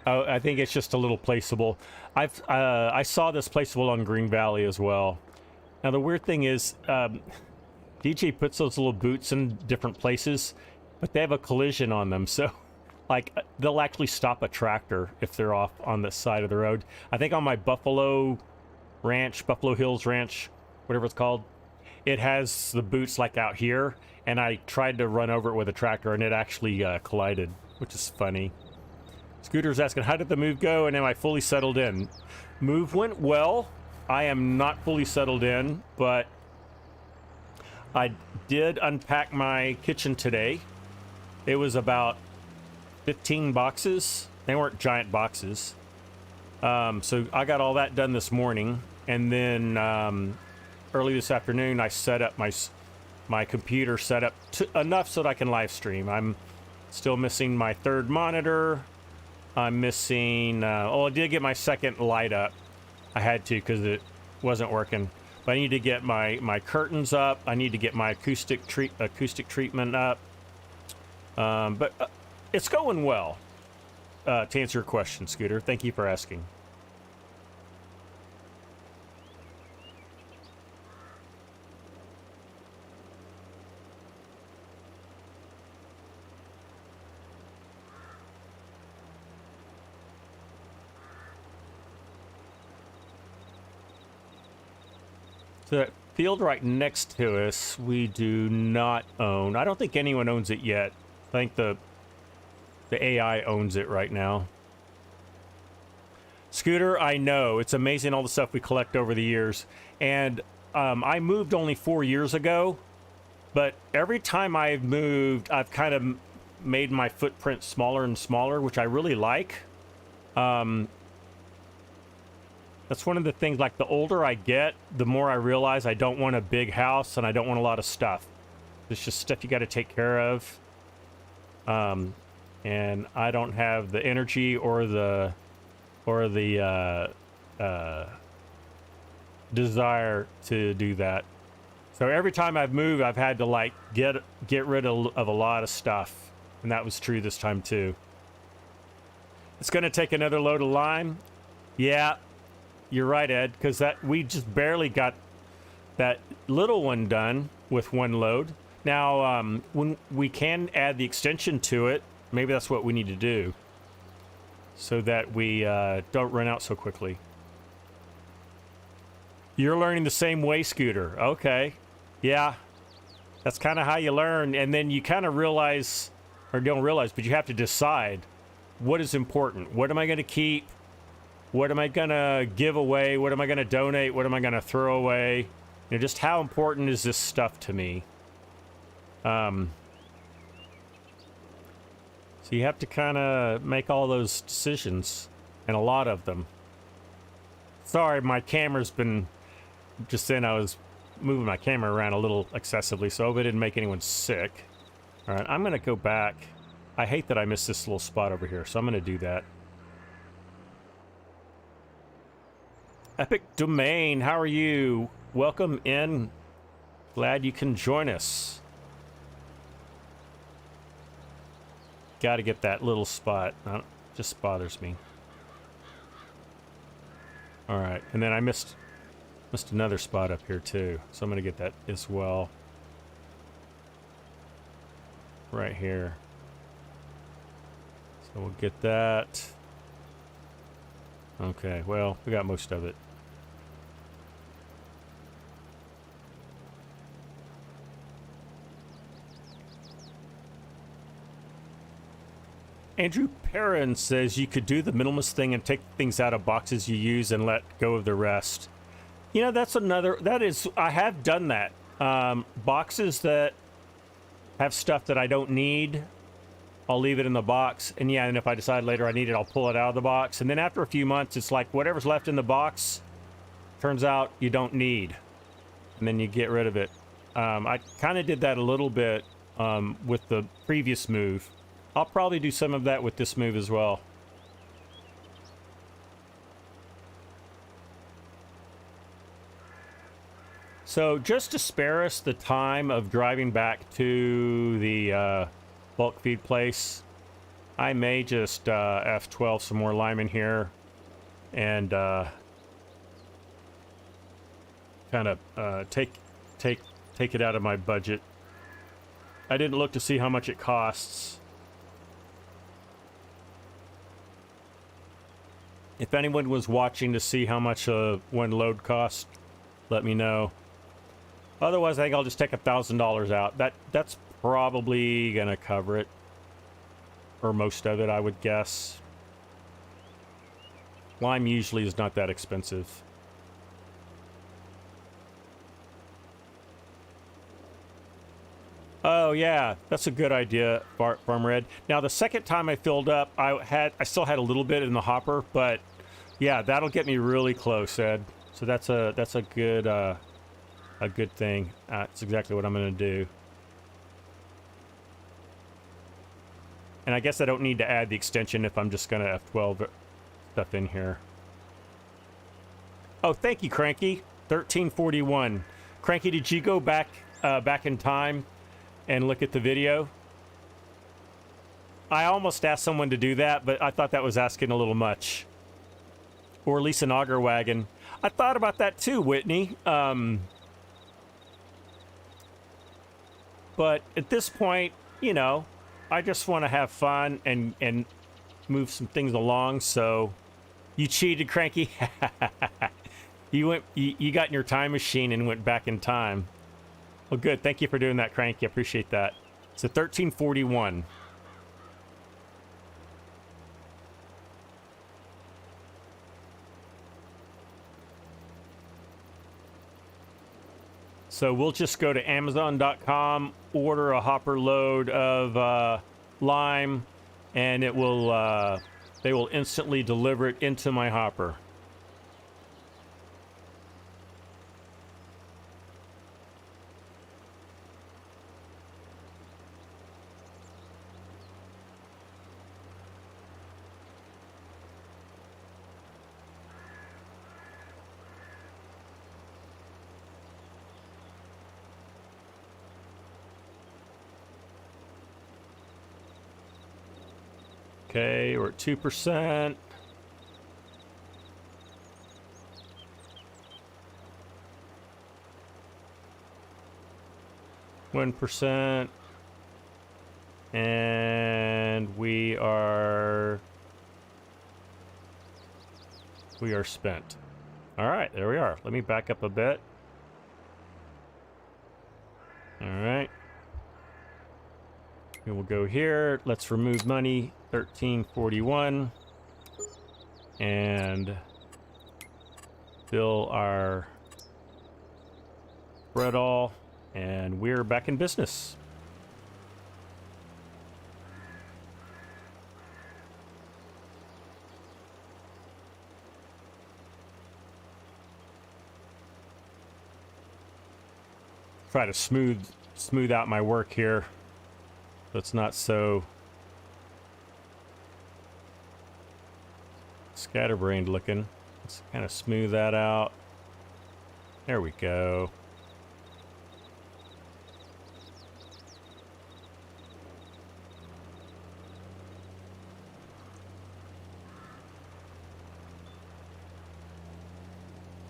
Oh, I think it's just a little placeable. I saw this placeable on Green Valley as well. Now the weird thing is, DJ puts those little boots in different places, but they have a collision on them, so like they'll actually stop a tractor if they're off on the side of the road. I think on my Buffalo Hills Ranch, whatever it's called, it has the boots like out here, and I tried to run over it with a tractor, and it actually collided, which is funny. Scooter's asking, how did the move go, and am I fully settled in? Move went well. I am not fully settled in, but I did unpack my kitchen today. It was about 15 boxes. They weren't giant boxes. So I got all that done this morning, and then early this afternoon I set up my computer set up enough so that I can live stream. I'm still missing my third monitor. I'm missing I did get my second light up. I had to because it wasn't working, but I need to get my curtains up. I need to get my acoustic treatment up. But it's going well. To answer your question, Scooter, thank you for asking. The field right next to us, we do not own. I don't think anyone owns it yet. I think the AI owns it right now. Scooter, I know. It's amazing all the stuff we collect over the years. And I moved only 4 years ago, but every time I've moved, I've kind of made my footprint smaller and smaller, which I really like. That's one of the things, like the older I get, the more I realize I don't want a big house and I don't want a lot of stuff. It's just stuff you got to take care of. And I don't have the energy or the desire to do that. So every time I've moved, I've had to like get rid of a lot of stuff. And that was true this time too. It's going to take another load of lime. Yeah. You're right, Ed, because that we just barely got that little one done with one load. Now, when we can add the extension to it, maybe that's what we need to do so that we don't run out so quickly. You're learning the same way, Scooter. Okay. Yeah. That's kind of how you learn, and then you kind of realize, or don't realize, but you have to decide what is important. What am I going to keep? What am I going to give away? What am I going to donate? What am I going to throw away? You know, just how important is this stuff to me? So you have to kind of make all those decisions, and a lot of them. Sorry, my camera's been... Just then I was moving my camera around a little excessively, so I hope it didn't make anyone sick. All right, I'm going to go back. I hate that I missed this little spot over here, so I'm going to do that. Epic Domain, how are you? Welcome in. Glad you can join us. Got to get that little spot. No, just bothers me. All right, and then I missed another spot up here too, so I'm gonna get that as well. Right here. So we'll get that. Okay, well, we got most of it. Andrew Perrin says you could do the minimalist thing and take things out of boxes you use and let go of the rest. You know, I have done that. Boxes that have stuff that I don't need, I'll leave it in the box. And yeah, and if I decide later I need it, I'll pull it out of the box. And then after a few months, it's like whatever's left in the box, turns out you don't need. And then you get rid of it. I kind of did that a little bit with the previous move. I'll probably do some of that with this move as well. So just to spare us the time of driving back to the bulk feed place, I may just F12 some more lime in here and kind of take it out of my budget. I didn't look to see how much it costs. If anyone was watching to see how much one load cost, let me know. Otherwise, I think I'll just take $1,000 out. That's probably gonna cover it, or most of it, I would guess. Lime usually is not that expensive. Oh yeah, that's a good idea, Farm Red. Now the second time I filled up, I still had a little bit in the hopper, but yeah, that'll get me really close, Ed. So that's a good thing. That's exactly what I'm gonna do. And I guess I don't need to add the extension if I'm just gonna F12 stuff in here. Oh, thank you, Cranky. 1341. Cranky, did you go back in time and look at the video? I almost asked someone to do that, but I thought that was asking a little much. Or at least an auger wagon. I thought about that too, Whitney. But at this point, you know, I just want to have fun and move some things along. So you cheated, Cranky. You got in your time machine and went back in time. Well, good. Thank you for doing that, Cranky. I appreciate that. So 1341. So we'll just go to Amazon.com, order a hopper load of lime, and it will they will instantly deliver it into my hopper. Okay, we're at 2%. %, and we are spent. All right, there we are. Let me back up a bit. All right. We will go here. Let's remove money. 1341. And fill our bread all. And we're back in business. Try to smooth out my work here. So it's not so scatterbrained looking. Let's kind of smooth that out. There we go.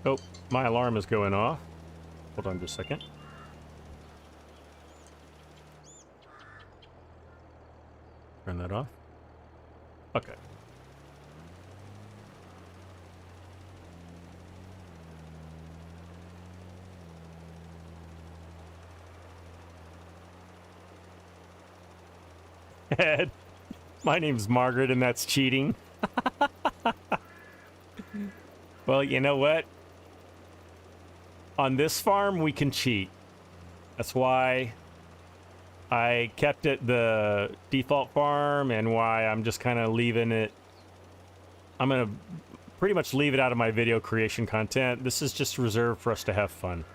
Oh, my alarm is going off. Hold on just a second. Turn that off. Okay. Ed, my name's Margaret and that's cheating. Well, you know what? On this farm, we can cheat. That's why I kept it the default farm and why I'm just kind of leaving it. I'm going to pretty much leave it out of my video creation content. This is just reserved for us to have fun.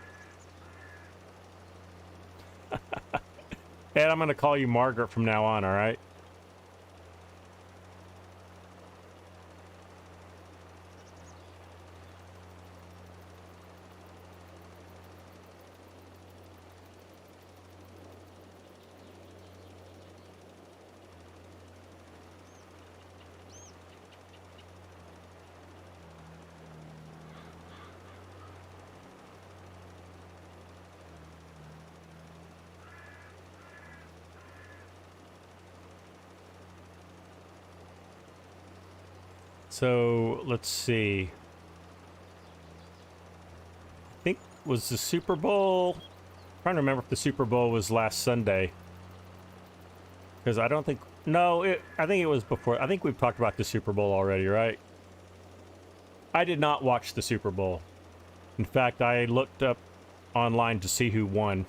And I'm going to call you Margaret from now on, all right? So let's see. I think was the Super Bowl. I'm trying to remember if the Super Bowl was last Sunday. Because I don't think. No, I think it was before. I think we've talked about the Super Bowl already, right? I did not watch the Super Bowl. In fact, I looked up online to see who won.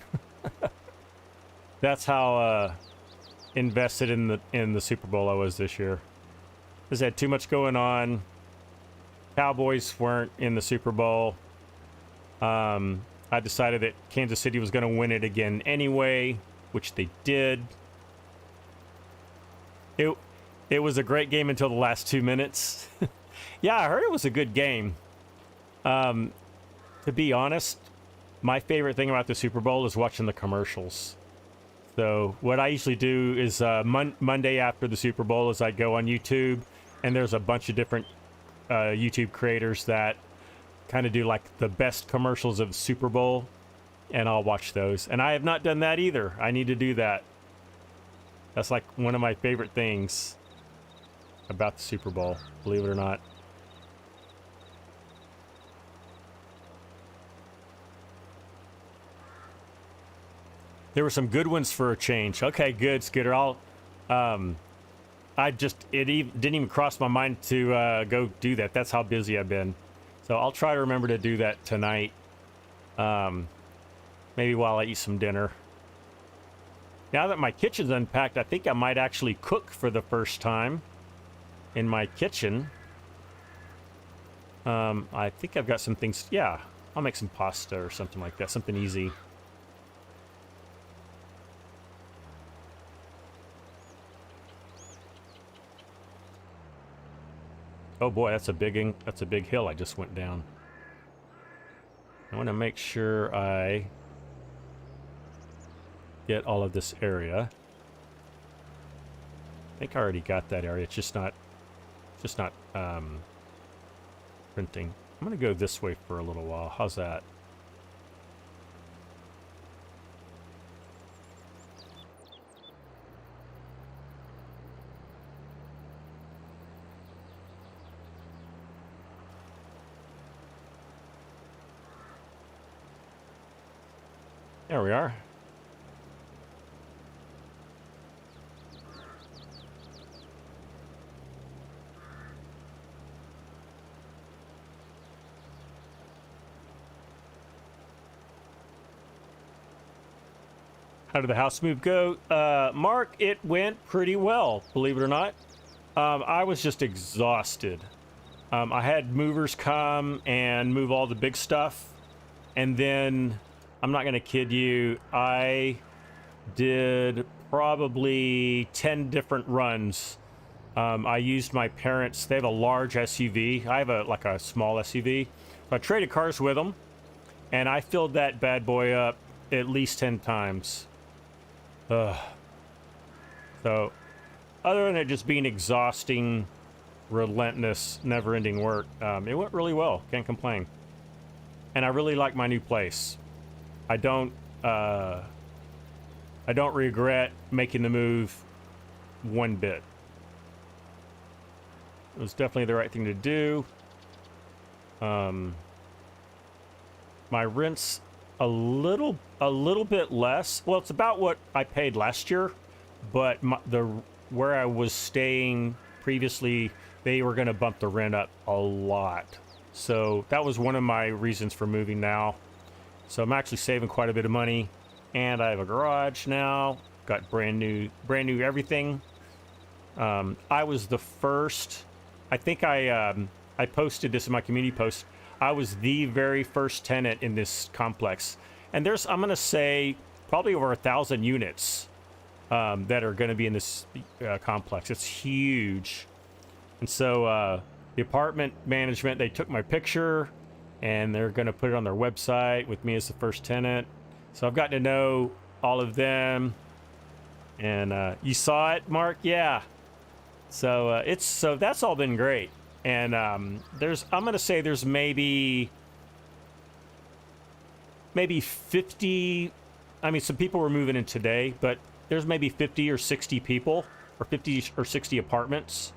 That's how invested in the Super Bowl I was this year. Because I had too much going on. Cowboys weren't in the Super Bowl. I decided that Kansas City was going to win it again anyway, which they did. It was a great game until the last 2 minutes. Yeah, I heard it was a good game. To be honest, my favorite thing about the Super Bowl is watching the commercials. So what I usually do is Monday after the Super Bowl is I go on YouTube, and there's a bunch of different YouTube creators that kind of do like the best commercials of the Super Bowl, and I'll watch those. And I have not done that either. I need to do that. That's like one of my favorite things about the Super Bowl, believe it or not. There were some good ones for a change. Okay, good, Scooter. It didn't even cross my mind to go do that. That's how busy I've been. So I'll try to remember to do that tonight. Maybe while I eat some dinner. Now that my kitchen's unpacked, I think I might actually cook for the first time in my kitchen. I think I've got some things. Yeah, I'll make some pasta or something like that. Something easy. Oh boy, that's a big hill I just went down. I want to make sure I get all of this area. I think I already got that area. It's just not printing. I'm gonna go this way for a little while. How's that? There we are. How did the house move go? Mark, it went pretty well, believe it or not. I was just exhausted. I had movers come and move all the big stuff, and then I'm not going to kid you, I did probably 10 different runs. I used my parents', they have a large SUV. I have a small SUV. So I traded cars with them, and I filled that bad boy up at least 10 times. So, other than it just being exhausting, relentless, never-ending work, it went really well. Can't complain. And I really like my new place. I don't regret making the move one bit. It was definitely the right thing to do. My rent's a little bit less. Well, it's about what I paid last year, but where I was staying previously, they were going to bump the rent up a lot. So that was one of my reasons for moving now. So I'm actually saving quite a bit of money, and I have a garage now. Got brand new everything. I was the first. I think I posted this in my community post. I was the very first tenant in this complex, and there's, I'm gonna say, probably over 1,000 units that are going to be in this complex. It's huge. And so the apartment management, they took my picture and they're going to put it on their website with me as the first tenant. So I've gotten to know all of them. And you saw it, Mark? Yeah. So so that's all been great. And I'm going to say there's maybe 50. I mean, some people were moving in today, but there's maybe 50 or 60 people, or 50 or 60 apartments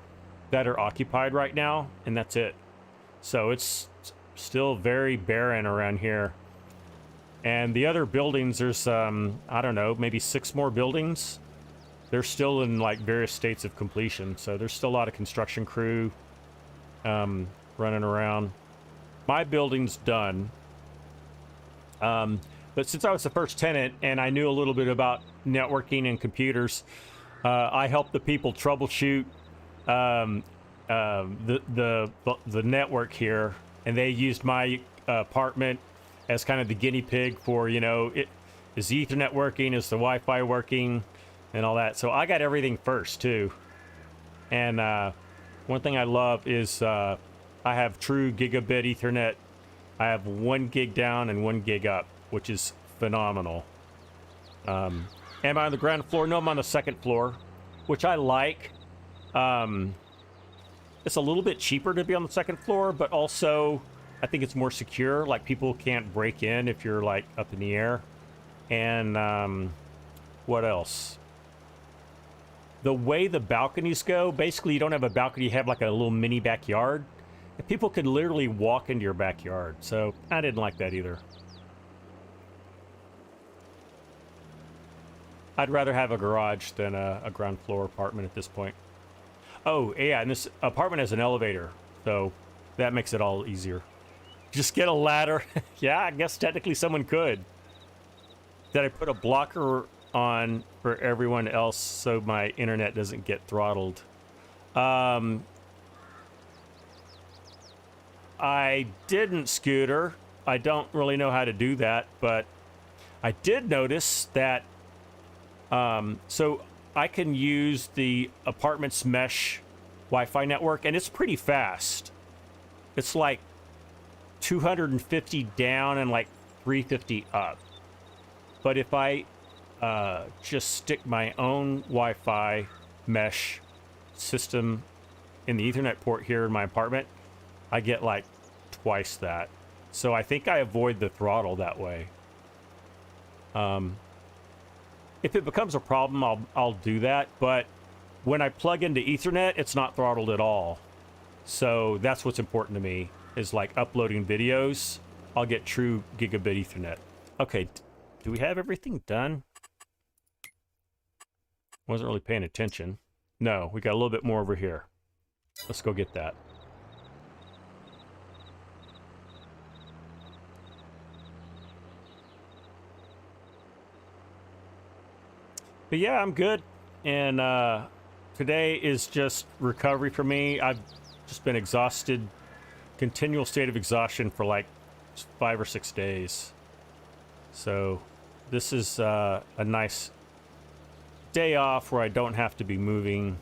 that are occupied right now, and that's it. So it's still very barren around here. And the other buildings, there's I don't know, maybe 6 more buildings. They're still in like various states of completion, so there's still a lot of construction crew running around. My building's done. But since I was the first tenant and I knew a little bit about networking and computers, I helped the people troubleshoot the network here, and they used my apartment as kind of the guinea pig for, you know, is the Ethernet working, is the Wi-Fi working, and all that. So I got everything first too. And one thing I love is I have true gigabit Ethernet. I have 1 gig down and 1 gig up, which is phenomenal. Am I on the ground floor? No, I'm on the second floor, which I like. It's a little bit cheaper to be on the second floor, but also I think it's more secure. Like, people can't break in if you're like up in the air. And what else? The way the balconies go, basically you don't have a balcony, you have like a little mini backyard. And people could literally walk into your backyard. So I didn't like that either. I'd rather have a garage than a ground floor apartment at this point. Oh, yeah, and this apartment has an elevator, so that makes it all easier. Just get a ladder. Yeah, I guess technically someone could. Did I put a blocker on for everyone else so my internet doesn't get throttled? I didn't, Scooter. I don't really know how to do that, but I did notice that so I can use the apartment's mesh Wi-Fi network, and it's pretty fast. It's like 250 down and like 350 up. But if I just stick my own Wi-Fi mesh system in the Ethernet port here in my apartment, I get like twice that. So I think I avoid the throttle that way. If it becomes a problem, I'll do that. But when I plug into Ethernet, it's not throttled at all. So that's what's important to me, is like uploading videos. I'll get true gigabit Ethernet. Okay, do we have everything done? Wasn't really paying attention. No, we got a little bit more over here. Let's go get that. But yeah, I'm good. And today is just recovery for me. I've just been exhausted, continual state of exhaustion for like 5 or 6 days. So this is a nice day off where I don't have to be moving.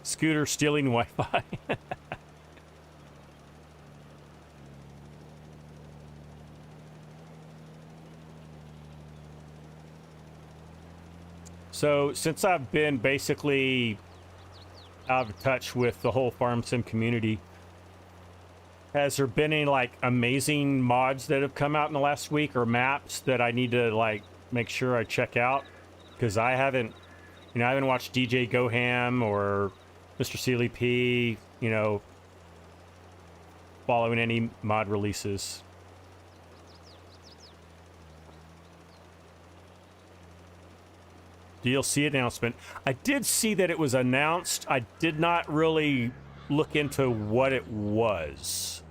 Scooter stealing Wi-Fi. So since I've been basically out of touch with the whole farm sim community, has there been any like amazing mods that have come out in the last week, or maps that I need to like make sure I check out? Because I haven't, I haven't watched DJ Goham or Mr. Sealy P, following any mod releases. DLC announcement. I did see that it was announced. I did not really look into what it was.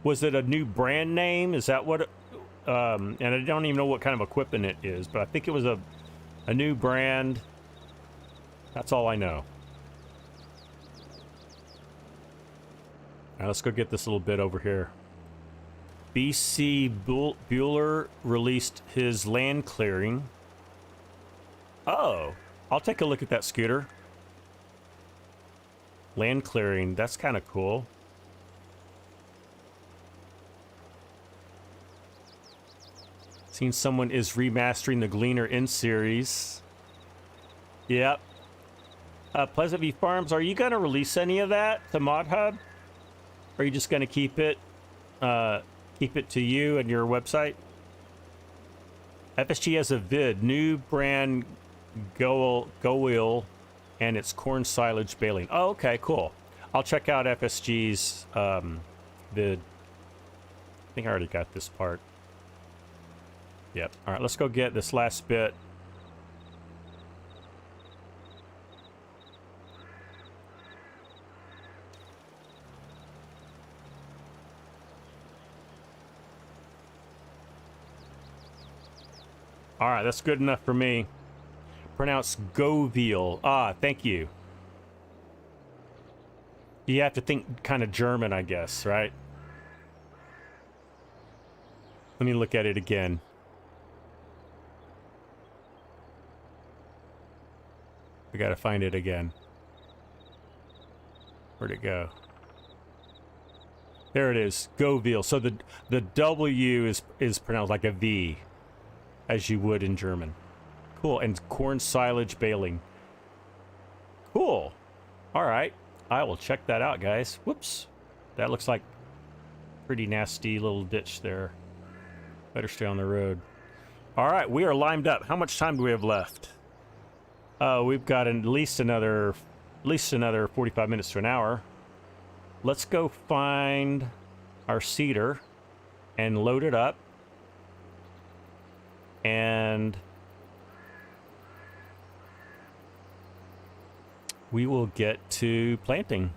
Was it a new brand name? Is that what it, and I don't even know what kind of equipment it is, but I think it was a new brand. That's all I know. Now let's go get this little bit over here. BC Bueller released his land clearing. Oh, I'll take a look at that scooter. Land clearing, that's kind of cool. Seen someone is remastering the Gleaner in series. Yep. Pleasant View Farms, are you going to release any of that to Mod Hub? Or are you just going to keep it to you and your website? FSG has a vid, new brand Go Wheel and its corn silage baling. Oh, okay, cool. I'll check out FSG's vid. I think I already got this part. Yep. All right, let's go get this last bit. All right, that's good enough for me. Pronounced Govil. Ah, thank you. You have to think kind of German, I guess, right? Let me look at it again. I gotta find it again. Where'd it go? There it is, Govil. So the W is pronounced like a V, as you would in German. Cool, and corn silage baling. Cool. All right, I will check that out, guys. Whoops, that looks like pretty nasty little ditch there. Better stay on the road. All right, we are limed up. How much time do we have left? We've got at least another 45 minutes to an hour. Let's go find our seeder and load it up. And we will get to planting.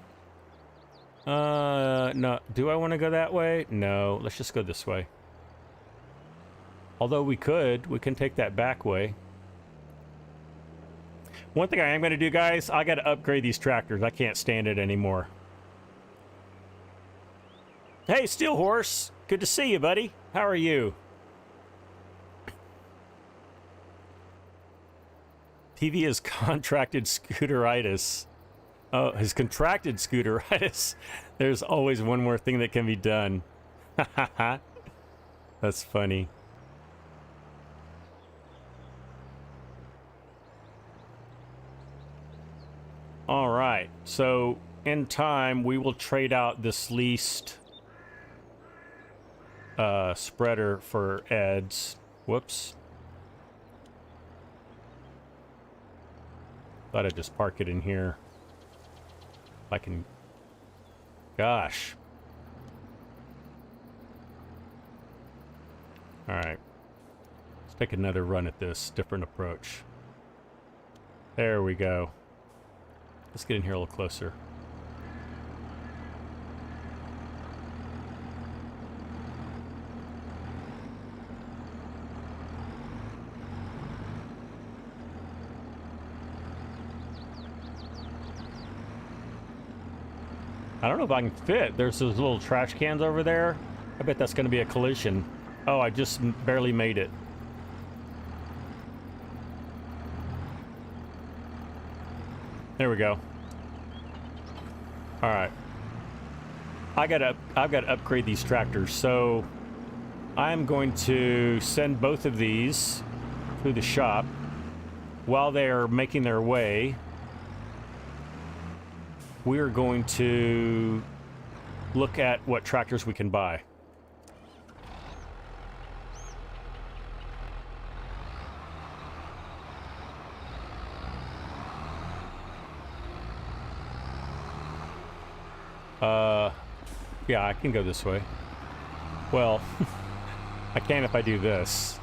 No, do I want to go that way? No, let's just go this way. Although we can take that back way. One thing I am going to do, guys, I got to upgrade these tractors. I can't stand it anymore. Hey, Steel Horse. Good to see you, buddy. How are you? TV has contracted scooteritis. Oh, has contracted scooteritis. There's always one more thing that can be done. That's funny. All right, so in time we will trade out this leased spreader for Ed's. Whoops. Thought I'd just park it in here. If I can. Gosh. All right. Let's take another run at this. Different approach. There we go. Let's get in here a little closer. I don't know if I can fit. There's those little trash cans over there. I bet that's going to be a collision. Oh, I just barely made it. There we go. All right. I've got to upgrade these tractors. So I'm going to send both of these to the shop while they are making their way. We're going to look at what tractors we can buy. Yeah, I can go this way. Well, I can if I do this.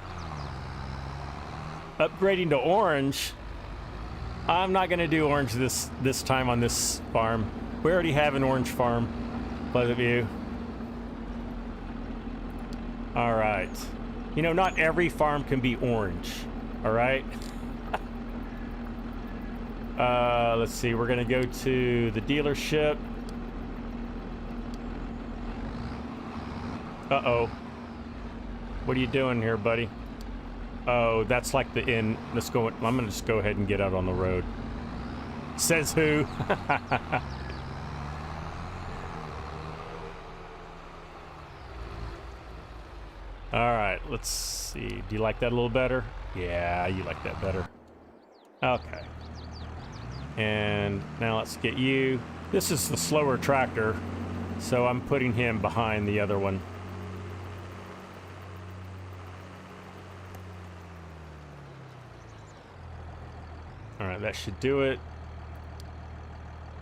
Upgrading to orange. I'm not going to do orange this time on this farm. We already have an orange farm. Pleasant View. All right. You know, not every farm can be orange. All right. Let's see. We're going to go to the dealership. Uh-oh. What are you doing here, buddy? Oh, that's like the inn. Let's go. I'm going to just go ahead and get out on the road. Says who? All right, let's see. Do you like that a little better? Yeah, you like that better. Okay. And now let's get you. This is the slower tractor, so I'm putting him behind the other one. All right, that should do it.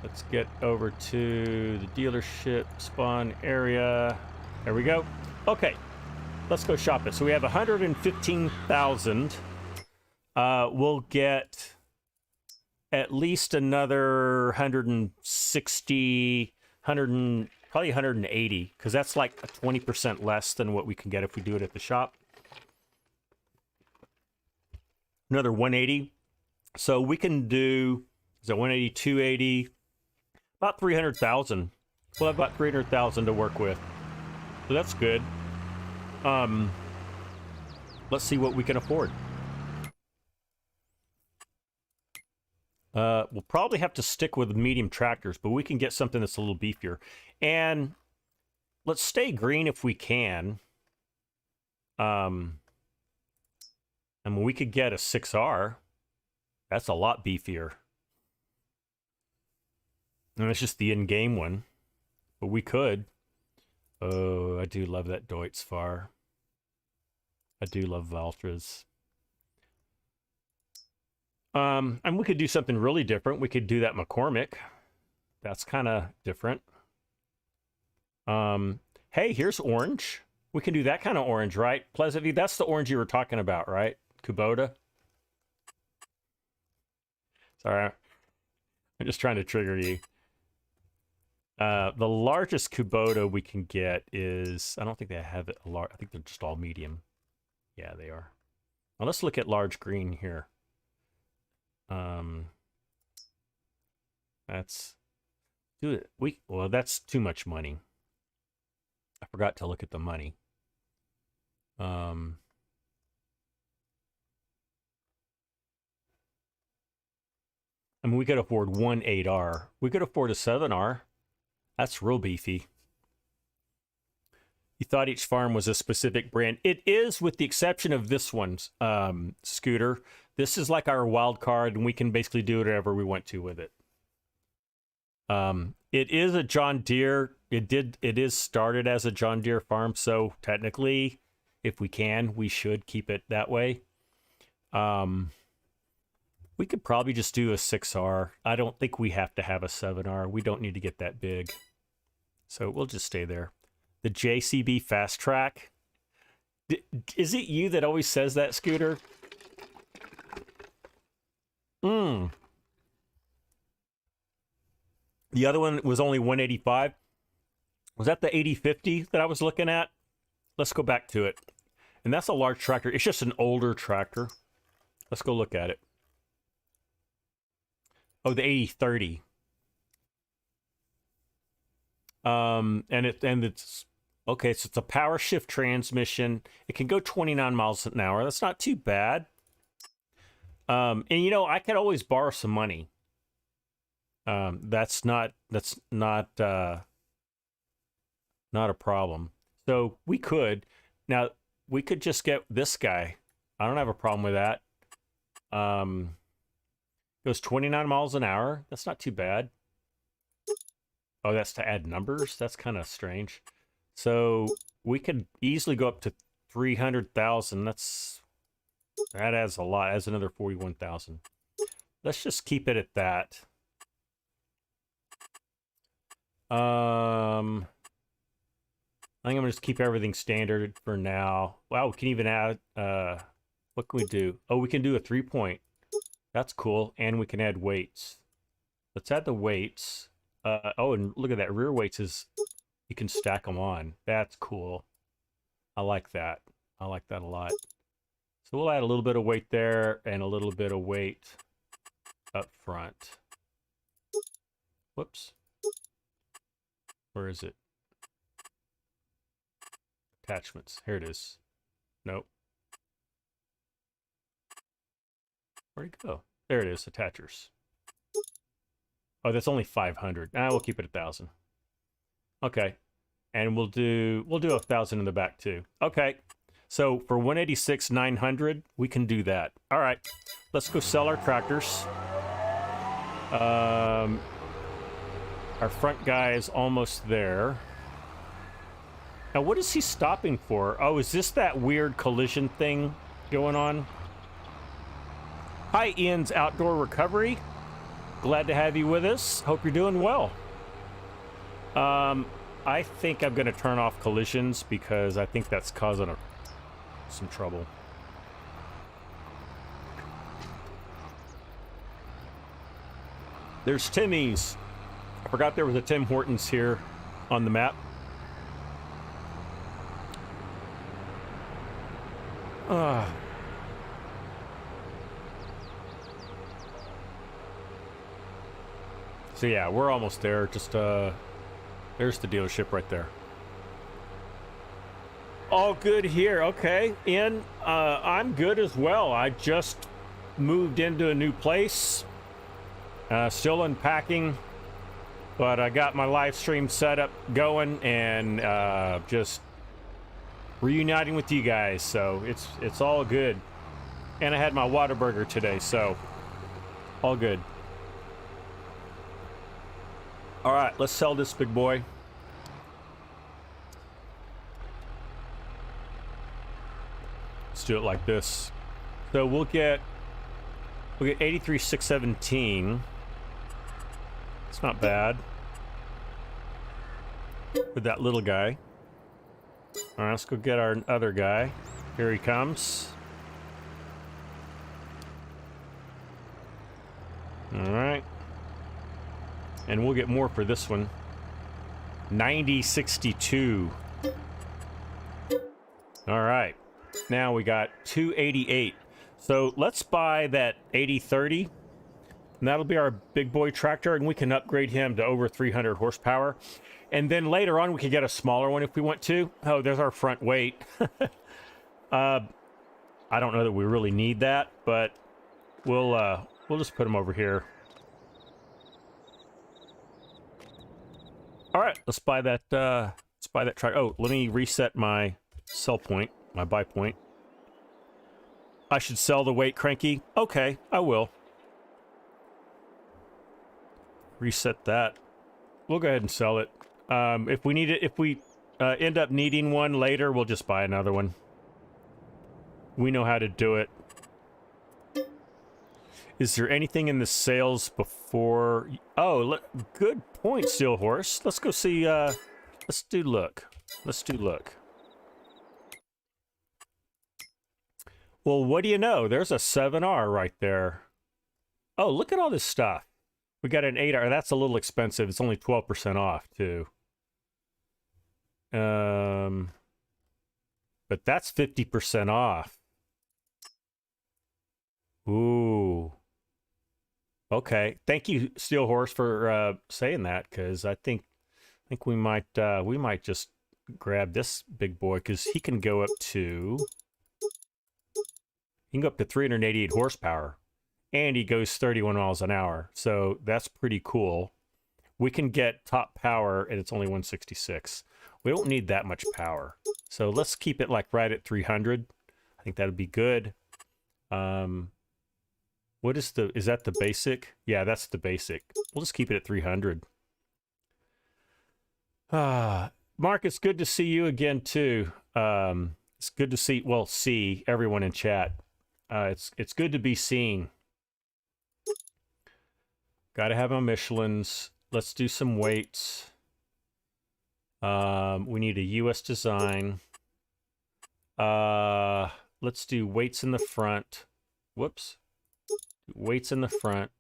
Let's get over to the dealership spawn area. There we go. Okay. Let's go shopping. So we have 115,000. We'll get at least another 160, probably 180, because that's like 20% less than what we can get if we do it at the shop. Another 180. So we can do, is it 180, 280, about 300,000. We'll have about 300,000 to work with. So that's good. Let's see what we can afford. We'll probably have to stick with medium tractors, but we can get something that's a little beefier. And let's stay green if we can. And we could get a 6R. That's a lot beefier. And it's just the in-game one. But we could. Oh, I do love that Deutz Fahr. I do love Valtras. And we could do something really different. We could do that McCormick. That's kind of different. Hey, here's orange. We can do that kind of orange, right? Pleasant View, that's the orange you were talking about, right? Kubota. Sorry, I'm just trying to trigger you. The largest Kubota we can get is, I don't think they have it a large, I think they're just all medium. Yeah, they are. Now let's look at large green here. That's, do it. Well, that's too much money. I forgot to look at the money. I mean, we could afford one 8R. We could afford a 7R. That's real beefy. You thought each farm was a specific brand. It is, with the exception of this one's scooter. This is like our wild card, and we can basically do whatever we want to with it. It is a John Deere. It is started as a John Deere farm, so technically, if we can, we should keep it that way. We could probably just do a 6R. I don't think we have to have a 7R. We don't need to get that big. So we'll just stay there. The JCB Fast Track. Is it you that always says that, Scooter? The other one was only 185. Was that the 8050 that I was looking at? Let's go back to it. And that's a large tractor. It's just an older tractor. Let's go look at it. Oh, the 8030. And it's okay, so it's a power shift transmission. It can go 29 miles an hour. That's not too bad. And you know, I could always borrow some money. That's not a problem. So we could just get this guy. I don't have a problem with that. Goes 29 miles an hour. That's not too bad. Oh, that's to add numbers? That's kind of strange. So we could easily go up to 300,000. That adds a lot. Adds another 41,000. Let's just keep it at that. I think I'm gonna just keep everything standard for now. Wow, we can even add, what can we do? Oh, we can do a 3-point. That's cool. And we can add weights. Let's add the weights. Oh, and look at that. Rear weights is, you can stack them on. That's cool. I like that. I like that a lot. So we'll add a little bit of weight there and a little bit of weight up front. Whoops. Where is it? Attachments. Here it is. Nope. Where'd it go? There it is. Attachers. Oh, that's only 500. We'll keep it 1,000. Okay. And we'll do 1,000 in the back too. Okay. So for 186,900, we can do that. All right. Let's go sell our tractors. Our front guy is almost there. Now, what is he stopping for? Oh, is this that weird collision thing going on? Hi, Ian's Outdoor Recovery. Glad to have you with us. Hope you're doing well. I think I'm going to turn off collisions because I think that's causing some trouble. There's Timmy's. I forgot there was a Tim Hortons here on the map. So yeah, we're almost there. Just there's the dealership right there. All good here. Okay, Ian, I'm good as well. I just moved into a new place. Still unpacking, but I got my live stream setup going and just reuniting with you guys. So it's all good. And I had my Whataburger today, so all good. All right, let's sell this big boy. Let's do it like this. So we'll get 83,617. It's not bad with that little guy. All right, let's go get our other guy. Here he comes. All right. And we'll get more for this one. 9062. All right. Now we got 288. So let's buy that 8030. And that'll be our big boy tractor, and we can upgrade him to over 300 horsepower. And then later on, we can get a smaller one if we want to. Oh, there's our front weight. I don't know that we really need that, but we'll just put him over here. All right, let's buy that. Let's buy that tractor. Oh, let me reset my sell point, my buy point. I should sell the weight cranky. Okay, I will. Reset that. We'll go ahead and sell it. If we need it, if we end up needing one later, we'll just buy another one. We know how to do it. Is there anything in the sales before? Oh, good point, Steel Horse. Let's go see. Let's do look. Let's do look. Well, what do you know? There's a 7R right there. Oh, look at all this stuff. We got an 8R. That's a little expensive. It's only 12% off, too. But that's 50% off. Ooh. Okay. Thank you, Steel Horse, for saying that, because I think we might just grab this big boy, because he can go up to 388 horsepower. And he goes 31 miles an hour. So that's pretty cool. We can get top power, and it's only 166. We don't need that much power. So let's keep it like right at 300. I think that'd be good. What is that the basic? Yeah, that's the basic. We'll just keep it at 300. Mark, it's good to see you again, too. It's good to see everyone in chat. It's good to be seen. Got to have my Michelins. Let's do some weights. We need a US design. Let's do weights in the front. Whoops. Weights in the front.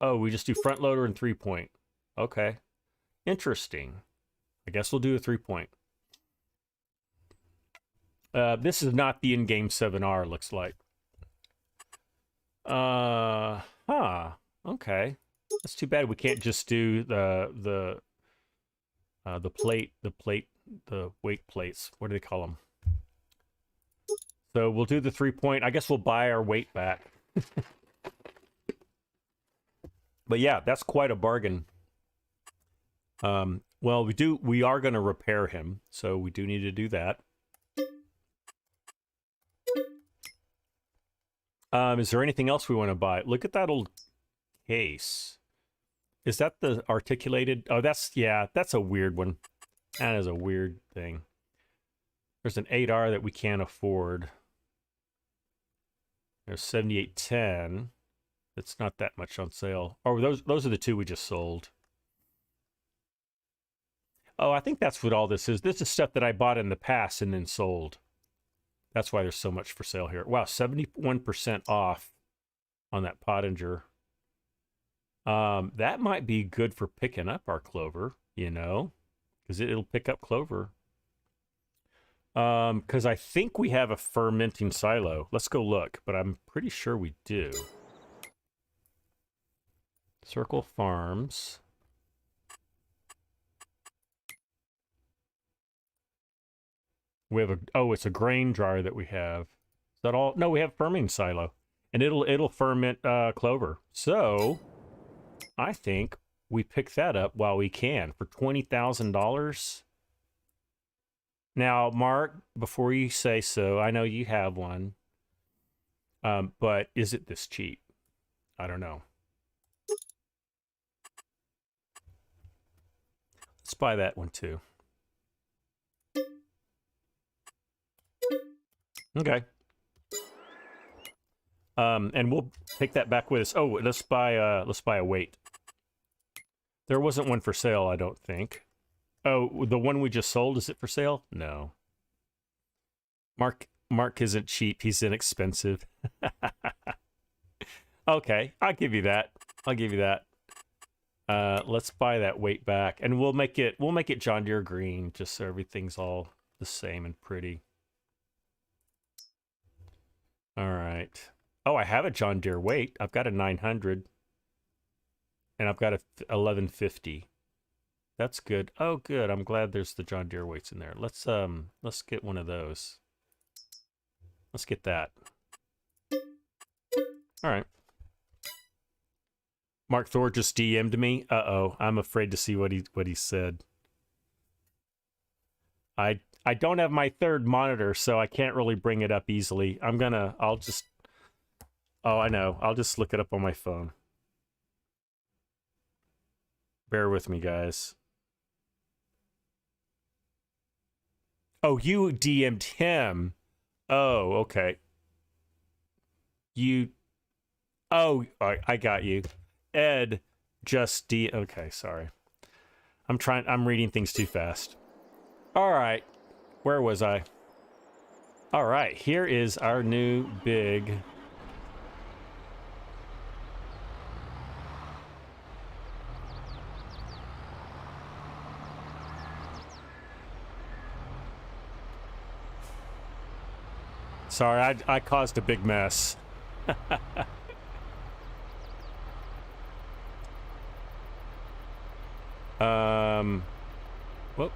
Oh, we just do front loader and 3-point. Okay. Interesting. I guess we'll do a 3-point. This is not the in-game 7R, looks like. Okay. That's too bad we can't just do the weight plates. What do they call them? So we'll do the 3-point. I guess we'll buy our weight back. But yeah, that's quite a bargain. Well, we are going to repair him, so we do need to do that. Is there anything else we want to buy? Look at that old case. Is that the articulated? Oh, that's a weird one. That is a weird thing. There's an 8R that we can't afford. There's 7810. It's not that much on sale. Oh, those are the two we just sold. Oh, I think that's what all this is. This is stuff that I bought in the past and then sold. That's why there's so much for sale here. Wow, 71% off on that Pottinger. That might be good for picking up our clover, you know, because it'll pick up clover. Because I think we have a fermenting silo. Let's go look, but I'm pretty sure we do. Circle Farms. We have it's a grain dryer that we have. Is that all? No, we have fermenting silo, and it'll ferment clover. So I think we pick that up while we can for $20,000. Now, Mark, before you say so, I know you have one, but is it this cheap? I don't know. Let's buy that one too. Okay. And we'll take that back with us. Oh, let's buy a weight. There wasn't one for sale, I don't think. Oh, the one we just sold, is it for sale? No. Mark isn't cheap, he's inexpensive. Okay, I'll give you that. I'll give you that. Let's buy that weight back, and we'll make it John Deere green, just so everything's all the same and pretty. All right. Oh, I have a John Deere weight. I've got a 900, and I've got a 1150. That's good. Oh, good. I'm glad there's the John Deere weights in there. Let's get one of those. Let's get that. All right. Mark Thor just DM'd me. Uh-oh. I'm afraid to see what he said. I don't have my third monitor, so I can't really bring it up easily. I'll just look it up on my phone. Bear with me, guys. Oh, you DM'd him. Oh, okay. I got you. Ed just okay, sorry. I'm reading things too fast. All right. Where was I? All right, here is our new big Sorry, I caused a big mess. Whoop.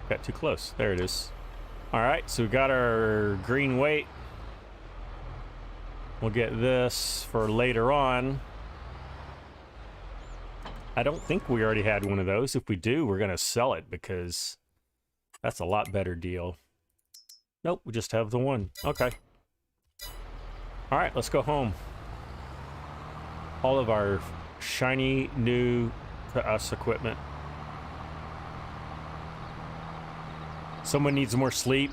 Got too close. There it is. All right, so we got our green weight. We'll get this for later on. I don't think we already had one of those. If we do, we're going to sell it because that's a lot better deal. Nope, we just have the one. Okay. All right, let's go home. All of our shiny new to us equipment. Someone needs more sleep.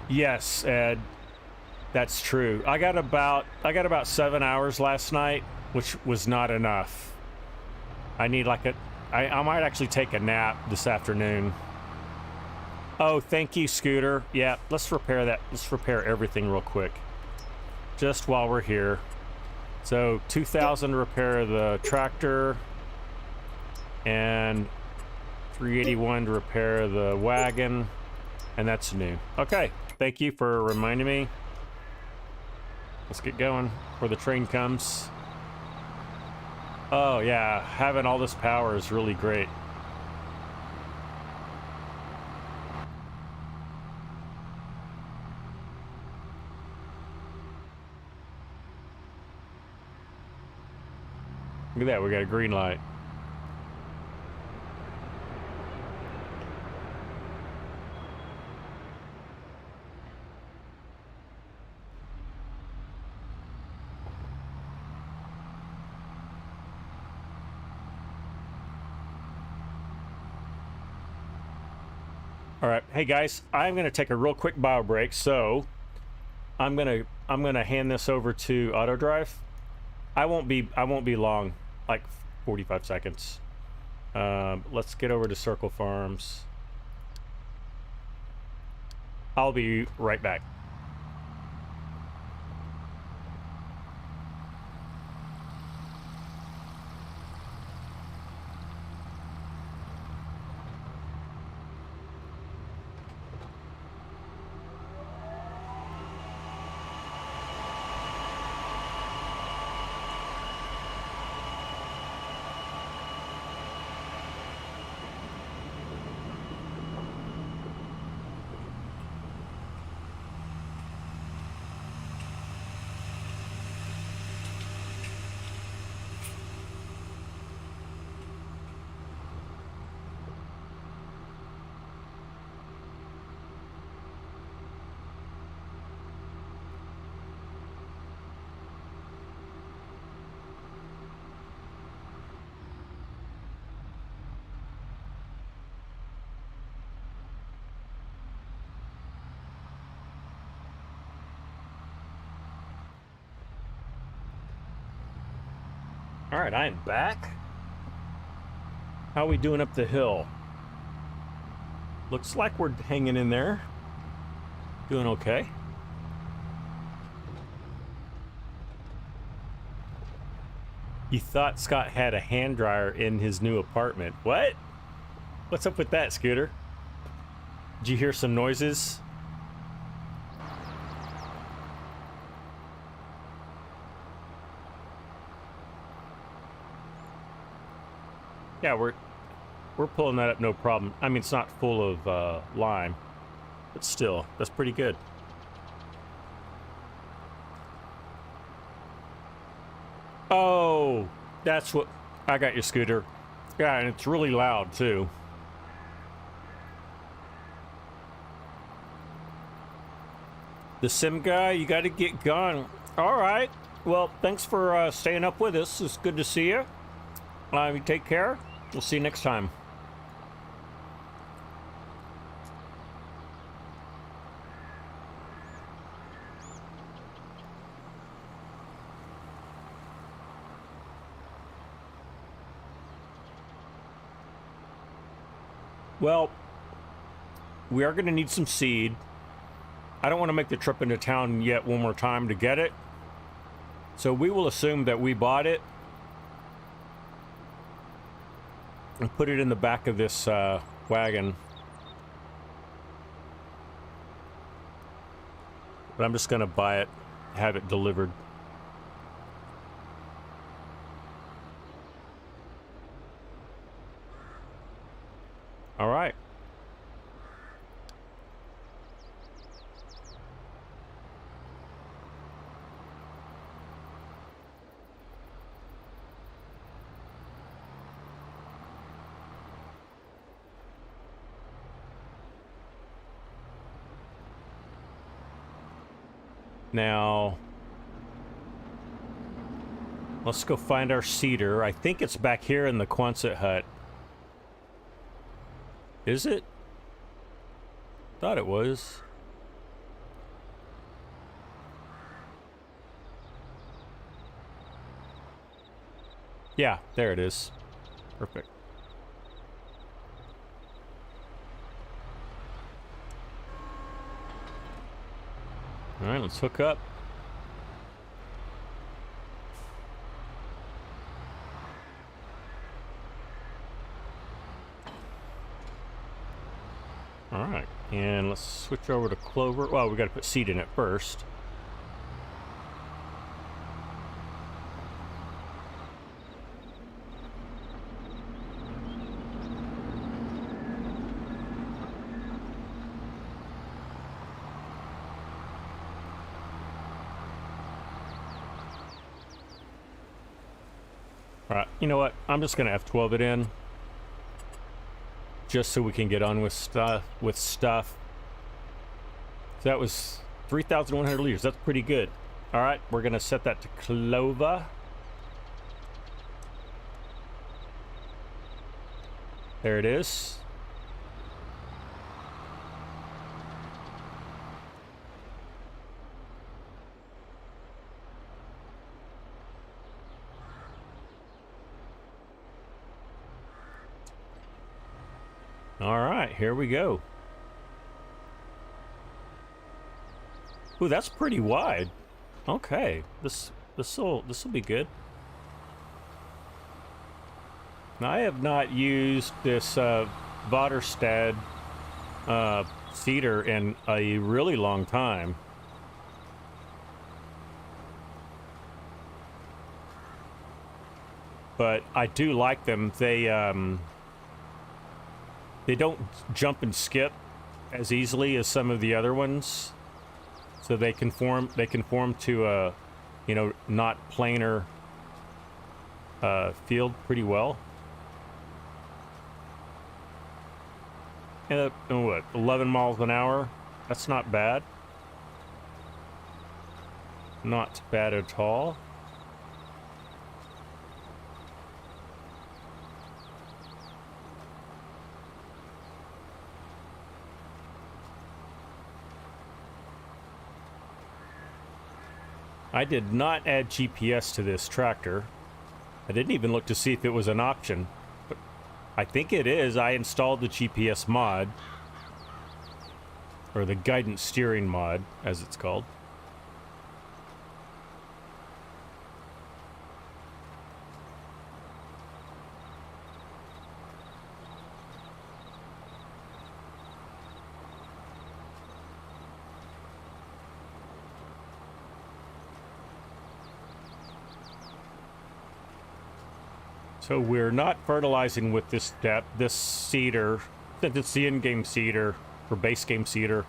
Yes, Ed. That's true. I got about 7 hours last night, which was not enough. I need I might actually take a nap this afternoon. Oh, thank you, Scooter. Yeah, let's repair that. Let's repair everything real quick. Just while we're here. So 2,000 to repair the tractor, and 381 to repair the wagon, and that's new. Okay, thank you for reminding me. Let's get going before the train comes. Oh yeah, having all this power is really great. Look at that, we got a green light. All right, hey guys, I'm gonna take a real quick bio break, so I'm gonna hand this over to auto drive. I won't be long, like 45 seconds. Let's get over to Circle Farms. I'll be right back. All right, I am back. How are we doing up the hill? Looks like we're hanging in there. Doing okay. You thought Scott had a hand dryer in his new apartment. What? What's up with that, Scooter? Did you hear some noises? Yeah, we're pulling that up no problem. I mean, it's not full of lime, but still, that's pretty good. Oh, that's what I got your Scooter. Yeah, and it's really loud too. The sim guy, you got to get gone. All right. Well, thanks for staying up with us. It's good to see you. You take care. We'll see you next time. Well, we are going to need some seed. I don't want to make the trip into town yet one more time to get it. So we will assume that we bought it and put it in the back of this wagon. But I'm just going to buy it, have it delivered. All right. Now, let's go find our cedar. I think it's back here in the Quonset hut. Is it? Thought it was. Yeah, there it is. Perfect. All right, let's hook up. All right, and let's switch over to Clover. Well, we got to put seed in it first. All right, you know what? I'm just gonna F12 it in, just so we can get on with stuff. So that was 3,100 liters. That's pretty good. All right, we're gonna set that to Clover. There it is. All right, here we go. Ooh, that's pretty wide. Okay, this'll be good. Now, I have not used this Vaderstad seeder in a really long time. But I do like them. They don't jump and skip as easily as some of the other ones, so they conform to a, you know, not planar field pretty well. And what, 11 miles an hour? That's not bad. Not bad at all. I did not add GPS to this tractor. I didn't even look to see if it was an option, but I think it is. I installed the GPS mod, or the guidance steering mod, as it's called. So we're not fertilizing with this depth. This seeder, since it's the in-game seeder, or base game seeder,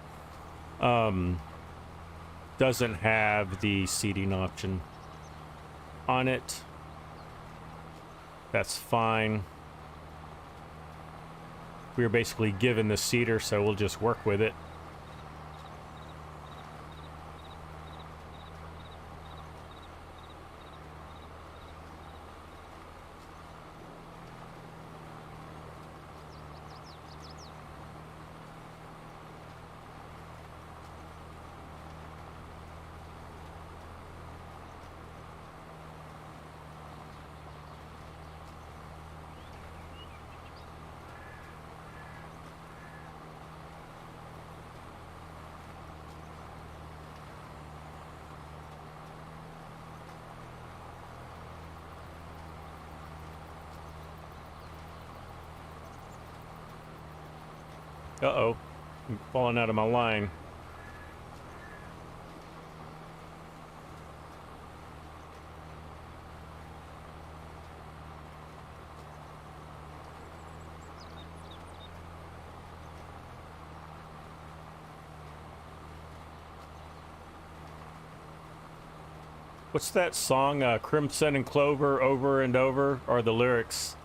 doesn't have the seeding option on it. That's fine. We were basically given the seeder, so we'll just work with it. Uh-oh, I'm falling out of my line. What's that song, Crimson and Clover, Over and Over, are the lyrics?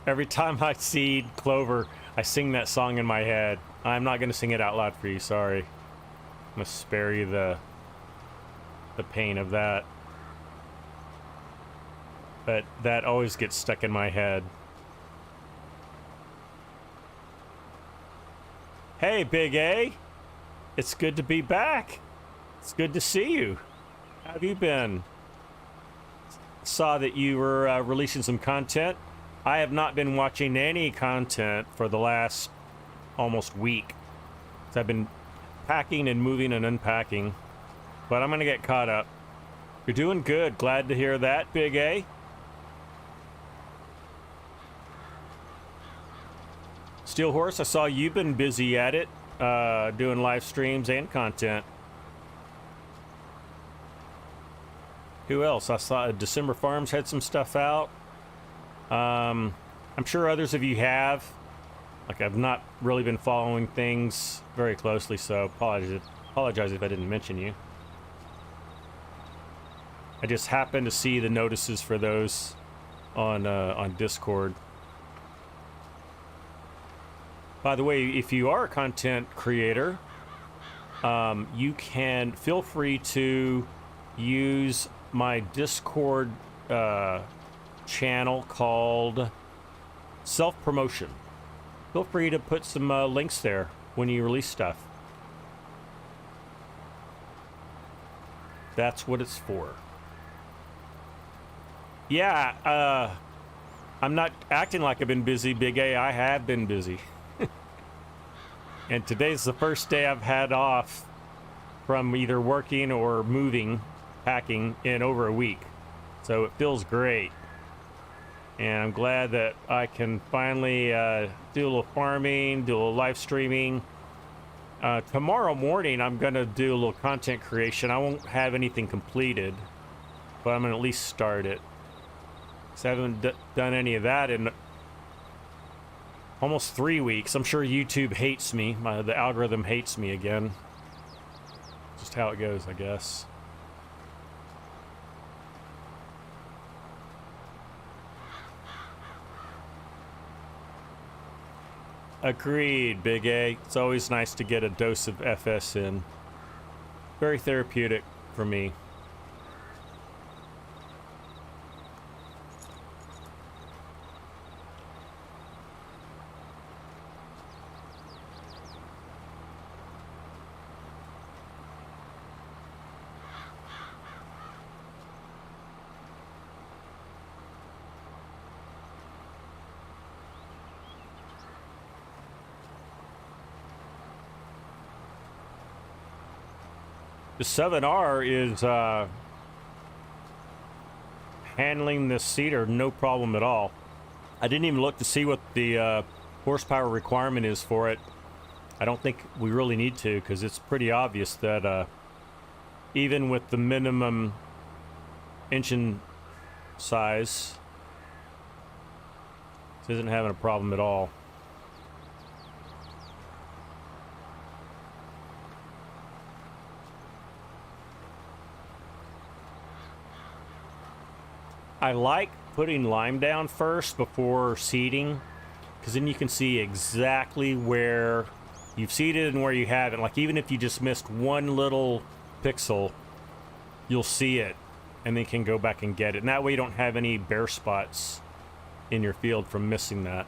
Every time I seed clover, I sing that song in my head. I'm not going to sing it out loud for you, sorry. I'm going to spare you the pain of that. But that always gets stuck in my head. Hey, Big A! It's good to be back. It's good to see you. How have you been? Saw that you were releasing some content. I have not been watching any content for the last almost week. So I've been packing and moving and unpacking. But I'm going to get caught up. You're doing good. Glad to hear that, Big A. Steel Horse, I saw you've been busy at it, doing live streams and content. Who else? I saw December Farms had some stuff out. I'm sure others of you have. Like, I've not really been following things very closely, so apologize if I didn't mention you. I just happened to see the notices for those on Discord. By the way, if you are a content creator, you can feel free to use my Discord channel called Self-Promotion. Feel free to put some links there when you release stuff. That's what it's for. Yeah, I'm not acting like I've been busy, Big A. I have been busy. And today's the first day I've had off from either working or moving, packing, in over a week. So it feels great. And I'm glad that I can finally do a little farming, do a little live streaming. Tomorrow morning, I'm going to do a little content creation. I won't have anything completed, but I'm going to at least start it. So I haven't done any of that in almost 3 weeks. I'm sure YouTube hates me. The algorithm hates me again. Just how it goes, I guess. Agreed, Big A. It's always nice to get a dose of FS in. Very therapeutic for me. The 7R is handling this seeder no problem at all. I didn't even look to see what the horsepower requirement is for it. I don't think we really need to, because it's pretty obvious that even with the minimum engine size, this isn't having a problem at all. I like putting lime down first before seeding, because then you can see exactly where you've seeded and where you haven't. Like, even if you just missed one little pixel, you'll see it and then can go back and get it. And that way you don't have any bare spots in your field from missing that.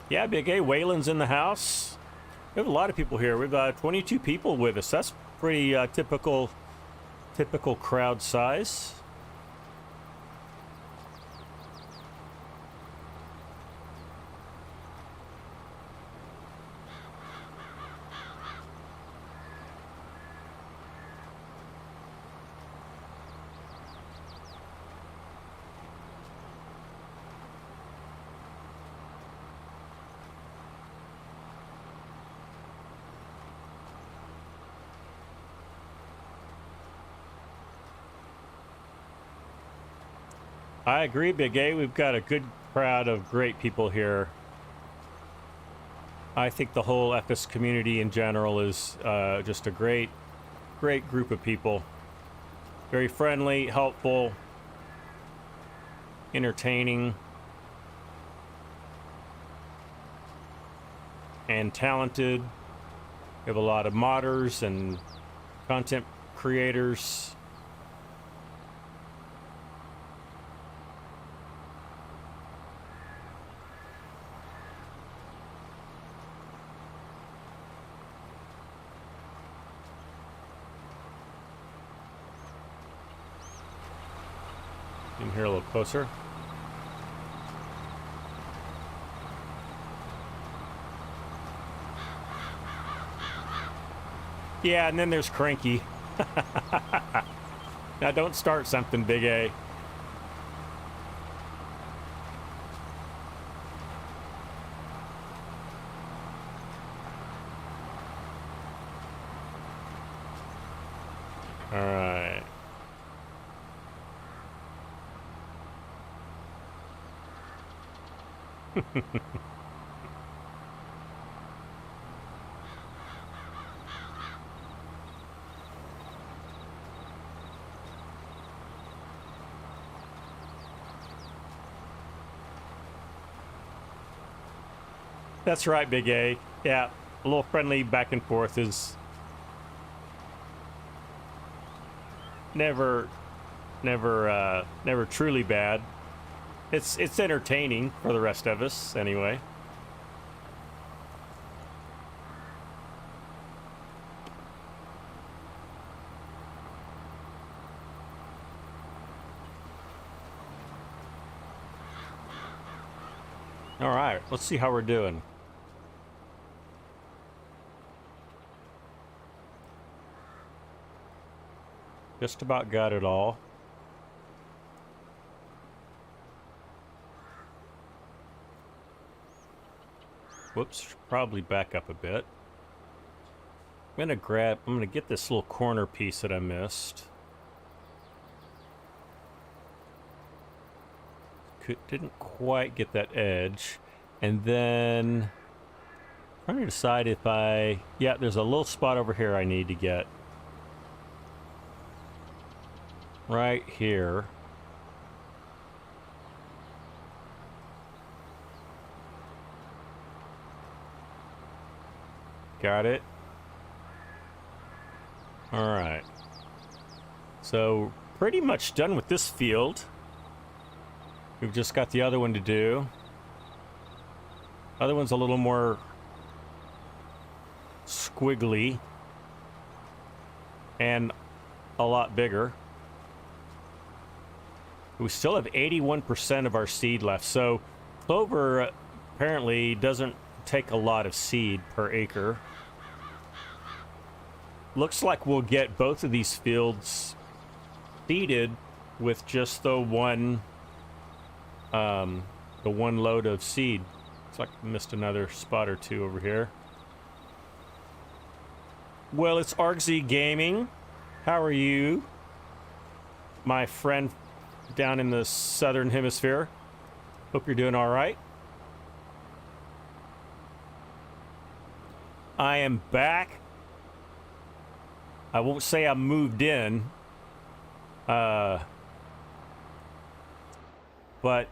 Yeah, Big A, Waylon's in the house. We have a lot of people here. We've 22 people with us. That's pretty typical crowd size. I agree, Big A. We've got a good crowd of great people here. I think the whole FS community in general is just a great group of people. Very friendly, helpful, entertaining, and talented. We have a lot of modders and content creators. In here a little closer. Yeah, and then there's Cranky. Now don't start something, Big A. All right. That's right, Big A. Yeah, a little friendly back and forth is never truly bad. It's entertaining for the rest of us, anyway. All right, let's see how we're doing. Just about got it all. Whoops, probably back up a bit. I'm gonna get this little corner piece that I missed. Didn't quite get that edge. And then I'm trying to decide if yeah, there's a little spot over here I need to get. Right here. Got it. All right. So pretty much done with this field. We've just got the other one to do. Other one's a little more squiggly and a lot bigger. We still have 81% of our seed left. So clover apparently doesn't take a lot of seed per acre. Looks like we'll get both of these fields seeded with just the one load of seed. Looks like I missed another spot or two over here. Well, it's Argsy Gaming. How are you, my friend down in the southern hemisphere? Hope you're doing all right. I am back. I won't say I moved in, but I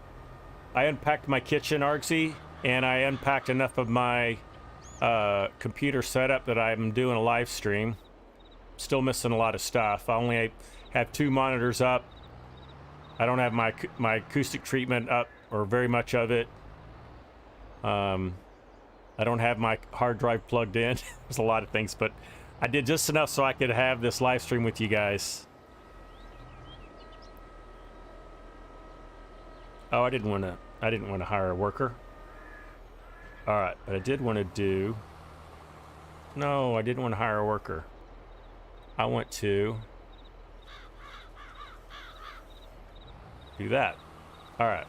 unpacked my kitchen, Argsy, and I unpacked enough of my computer setup that I'm doing a live stream. Still missing a lot of stuff. I only have 2 monitors up. I don't have my acoustic treatment up, or very much of it. I don't have my hard drive plugged in. There's a lot of things, but I did just enough so I could have this live stream with you guys. Oh, I didn't want to hire a worker. All right, but I did want to do. No, I didn't want to hire a worker. I want to do that. All right.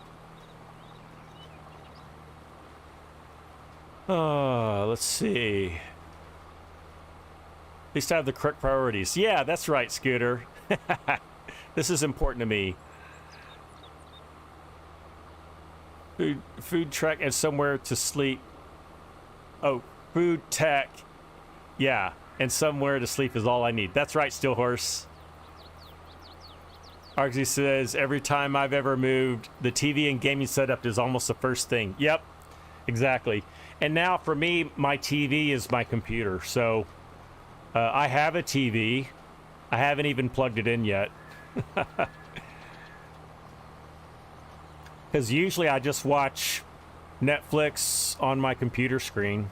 Let's see. At least I have the correct priorities. Yeah, that's right, Scooter. This is important to me. Food truck and somewhere to sleep. Oh, food tech. Yeah, and somewhere to sleep is all I need. That's right, Steelhorse. Argsy says, every time I've ever moved, the TV and gaming setup is almost the first thing. Yep, exactly. And now for me, my TV is my computer. So I have a TV. I haven't even plugged it in yet. Because usually I just watch Netflix on my computer screen.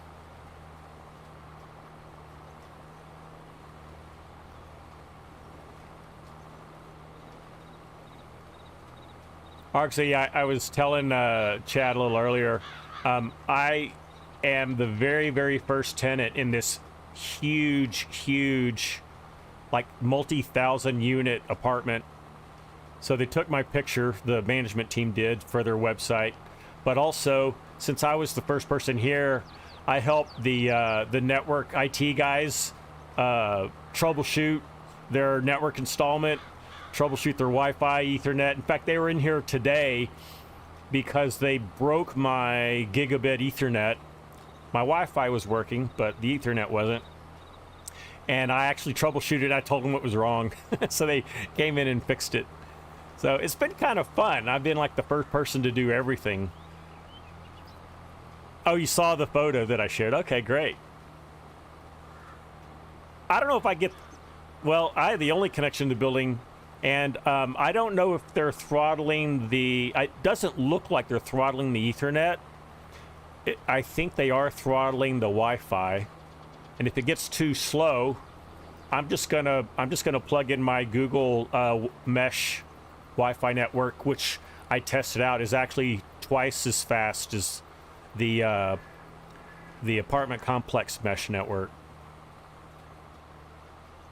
Actually, I was telling Chad a little earlier, I am the very, very first tenant in this huge, like multi-thousand unit apartment. So they took my picture, the management team did, for their website. But also, since I was the first person here, I helped the network IT guys troubleshoot their network installment, troubleshoot their Wi-Fi, Ethernet. In fact, they were in here today because they broke my gigabit Ethernet. My Wi-Fi was working, but the Ethernet wasn't. And I actually troubleshooted. I told them what was wrong. So they came in and fixed it. So it's been kind of fun. I've been like the first person to do everything. Oh, you saw the photo that I shared. Okay, great. I don't know if I get... Well, I have the only connection to the building, and I don't know if they're throttling the... It doesn't look like they're throttling the Ethernet. I think they are throttling the Wi-Fi. And if it gets too slow, I'm just gonna plug in my Google Mesh Wi-Fi network, which I tested out is actually twice as fast as the apartment complex mesh network.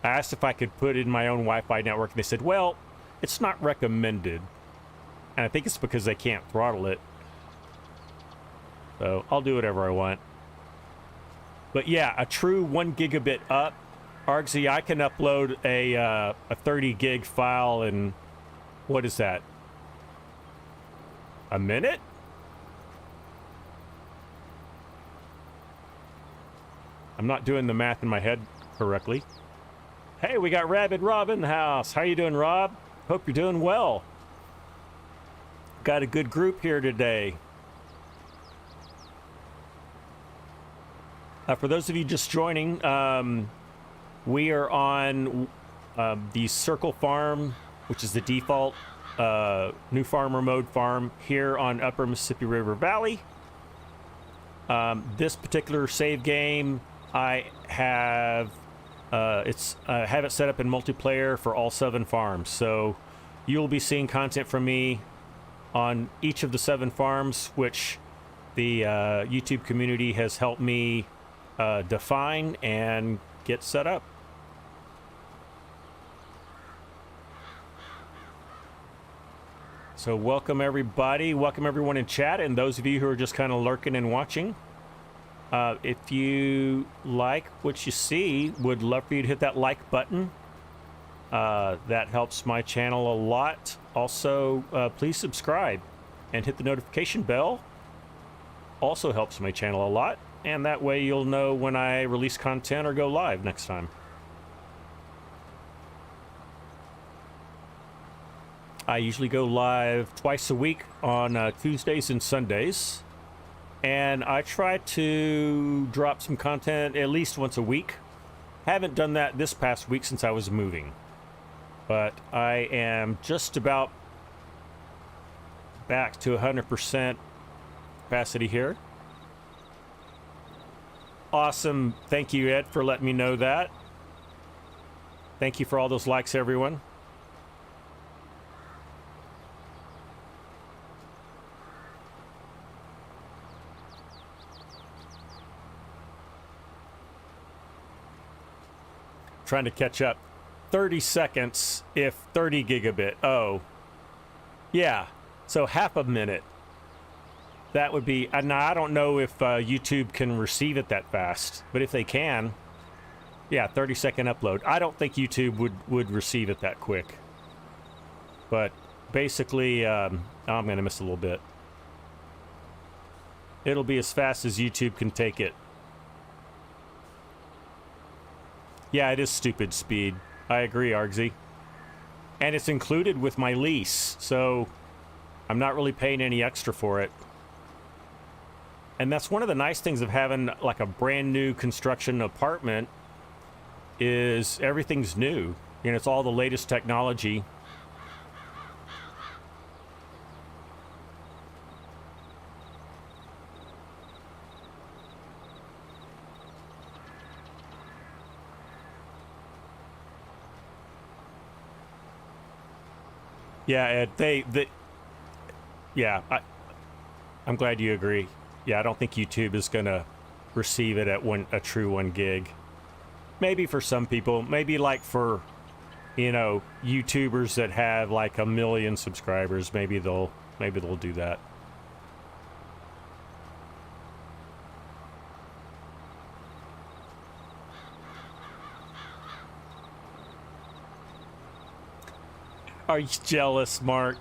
I asked if I could put in my own Wi-Fi network, and they said, well, it's not recommended. And I think it's because they can't throttle it. So I'll do whatever I want. But yeah, a true 1 gigabit up, Argsy, I can upload a 30 gig file in, what is that? A minute? I'm not doing the math in my head correctly. Hey, we got Rabid Rob in the house. How you doing, Rob? Hope you're doing well. Got a good group here today. For those of you just joining, we are on the Circle Farm, which is the default new farmer mode farm here on Upper Mississippi River Valley. This particular save game, I have have it set up in multiplayer for all 7 farms. So you'll be seeing content from me on each of the 7 farms, which the YouTube community has helped me define and get set up. So welcome everybody, welcome everyone in chat, and those of you who are just kind of lurking and watching. If you like what you see, would love for you to hit that like button. That helps my channel a lot. Also, please subscribe and hit the notification bell. Also helps my channel a lot. And that way you'll know when I release content or go live next time. I usually go live twice a week on Tuesdays and Sundays. And I try to drop some content at least once a week. Haven't done that this past week since I was moving. But I am just about back to 100% capacity here. Awesome. Thank you, Ed, for letting me know that. Thank you for all those likes, everyone. Trying to catch up. 30 seconds if 30 gigabit. Oh. Yeah. So half a minute. That would be... Now, I don't know if YouTube can receive it that fast. But if they can... Yeah, 30-second upload. I don't think YouTube would receive it that quick. But basically... I'm going to miss a little bit. It'll be as fast as YouTube can take it. Yeah, it is stupid speed. I agree, Argsy. And it's included with my lease, so I'm not really paying any extra for it. And that's one of the nice things of having like a brand new construction apartment is everything's new. You know, it's all the latest technology. Yeah, Ed, yeah, I'm glad you agree. Yeah, I don't think YouTube is gonna receive it at a true 1 gig. Maybe for some people, maybe like for, you know, YouTubers that have like 1 million subscribers, maybe they'll do that. Are you jealous, Mark?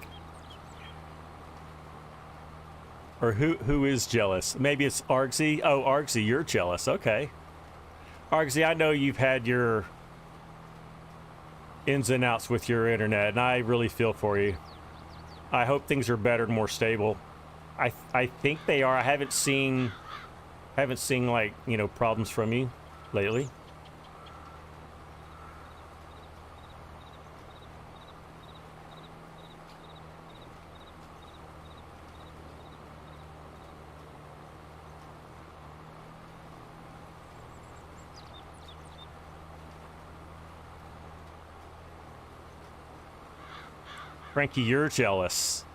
Or who is jealous? Maybe it's Argsy. Oh, Argsy, you're jealous. Okay. Argsy, I know you've had your ins and outs with your internet, and I really feel for you. I hope things are better and more stable. I think they are. I haven't seen like, you know, problems from you lately. Frankie, you're jealous.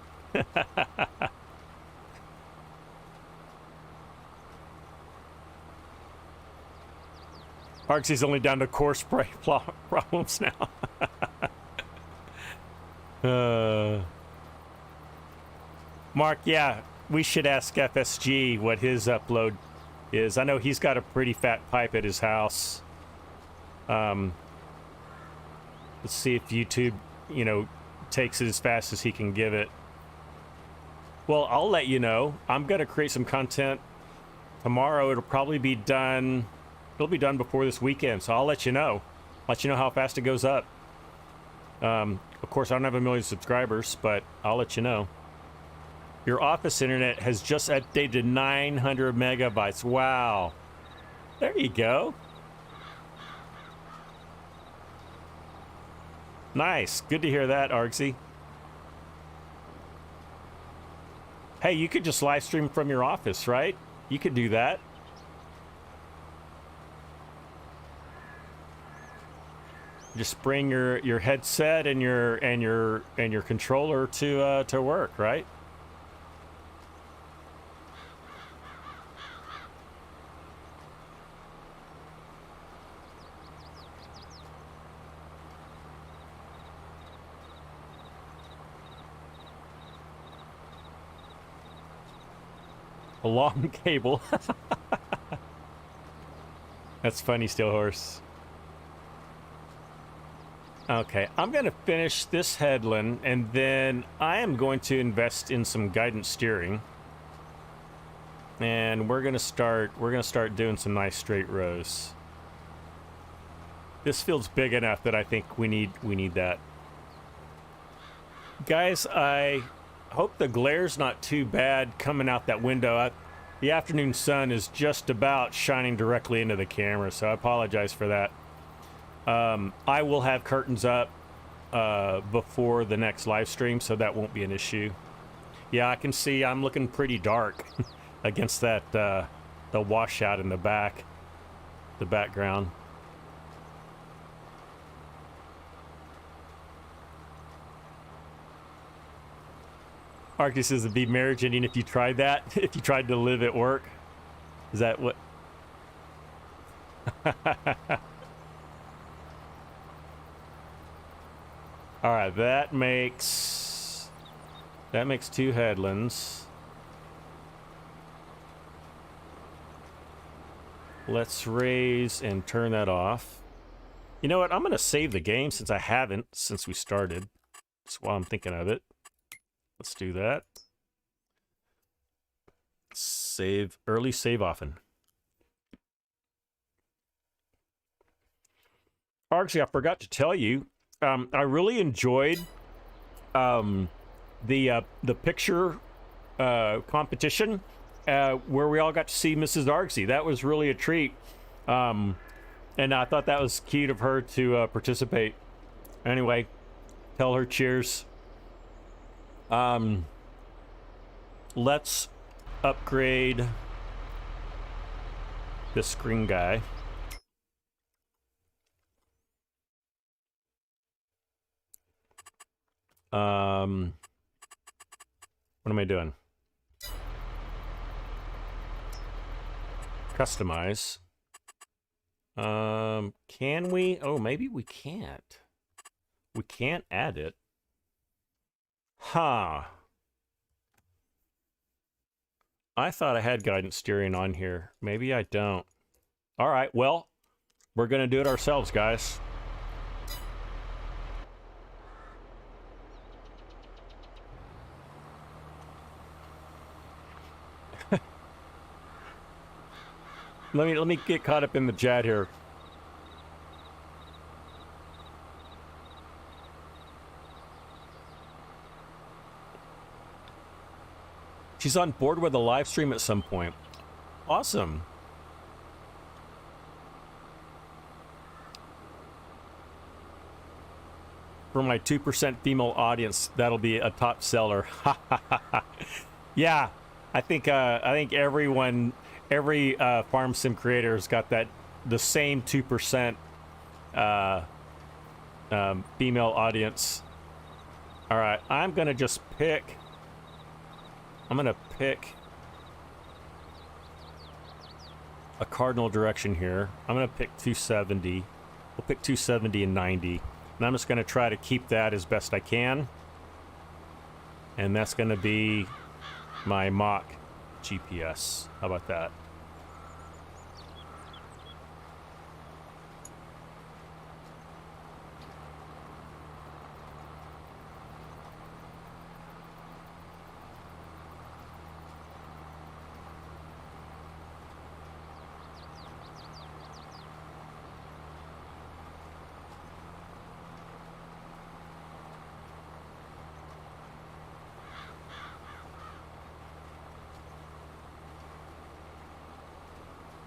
Arksy's only down to core spray problems now. Mark, yeah, we should ask FSG what his upload is. I know he's got a pretty fat pipe at his house. Let's see if YouTube, you know, takes it as fast as he can give it. Well, I'll let you know. I'm gonna create some content tomorrow. It'll probably be done. It'll be done before this weekend, so I'll let you know. Let you know how fast it goes up. Of course, I don't have 1 million subscribers, but I'll let you know. Your office internet has just updated to 900 megabytes. Wow. There you go. Nice. Good to hear that, Argsy. Hey, you could just live stream from your office, right? You could do that. Just bring your headset and your controller to work, right? A long cable. That's funny, Steelhorse. Okay, I'm going to finish this headland, and then I am going to invest in some guidance steering. And we're going to start doing some nice straight rows. This field's big enough that I think we need that. Guys, I hope the glare's not too bad coming out that window. The afternoon sun is just about shining directly into the camera, so I apologize for that. I will have curtains up before the next live stream, so that won't be an issue. Yeah, I can see I'm looking pretty dark against that the washout in the background. Arctic says it'd be marriage ending if you tried that. If you tried to live at work. Is that what? All right, that makes 2 headlands. Let's raise and turn that off. You know what? I'm going to save the game since I haven't since we started. That's why I'm thinking of it. Let's do that. Save early, save often. Actually, I forgot to tell you, I really enjoyed the picture competition where we all got to see Mrs. Argsy. That was really a treat, and I thought that was cute of her to participate. Anyway, tell her cheers. Let's upgrade this screen guy. What am I doing? Customize. Can we? Oh, maybe we can't. We can't add it. Huh. I thought I had guidance steering on here. Maybe I don't. All right, well, we're going to do it ourselves, guys. Let me get caught up in the chat here. She's on board with a live stream at some point. Awesome. For my 2% female audience, that'll be a top seller. Yeah, I think everyone, every farm sim creator's got the same 2% female audience. All right, I'm gonna pick a cardinal direction here. I'm gonna pick 270. We'll pick 270 and 90. And I'm just gonna try to keep that as best I can. And that's gonna be my mock GPS. How about that?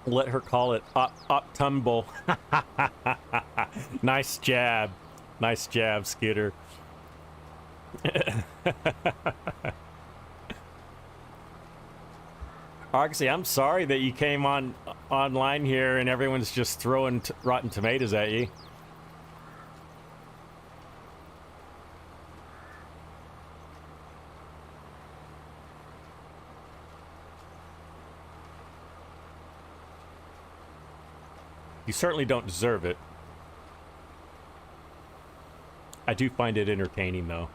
Let her call it up tumble. Nice jab. Nice jab, Scooter. Oxy, I'm sorry that you came online here and everyone's just throwing rotten tomatoes at you. You certainly don't deserve it. I do find it entertaining, though.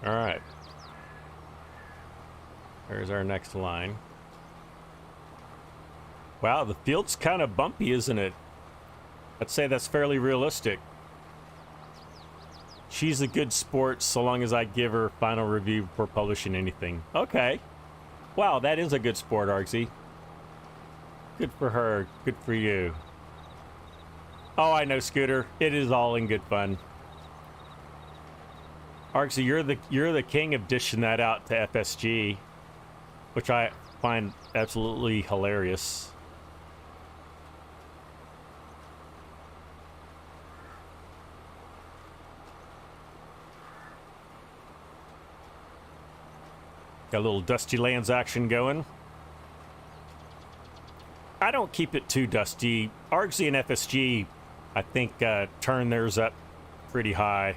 All right. There's our next line. Wow, the field's kind of bumpy, isn't it? I'd say that's fairly realistic. She's a good sport so long as I give her final review before publishing anything. Okay. Wow, that is a good sport, Argsy. Good for her. Good for you. Oh, I know, Scooter. It is all in good fun. Argsy, you're the king of dishing that out to FSG, which I find absolutely hilarious. Got a little Dusty Lands action going. I don't keep it too dusty. Argsy and FSG, I think, turn theirs up pretty high.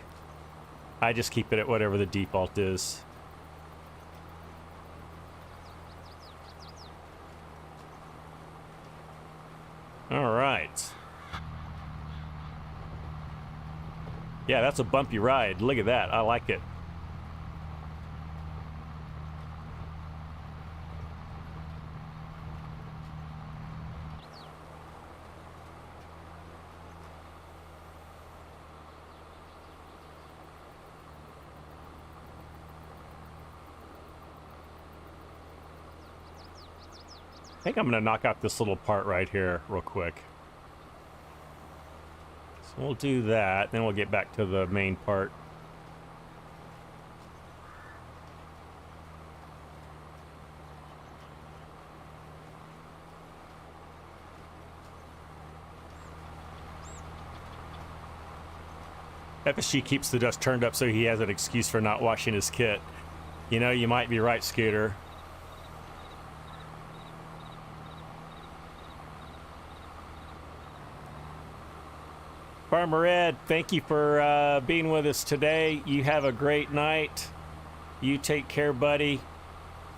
I just keep it at whatever the default is. All right. Yeah, that's a bumpy ride. Look at that. I like it. I think I'm going to knock out this little part right here real quick. So we'll do that, then we'll get back to the main part. FSG keeps the dust turned up so he has an excuse for not washing his kit. You know, you might be right, Scooter. Farmer Ed, thank you for being with us today. You have a great night. You take care, buddy.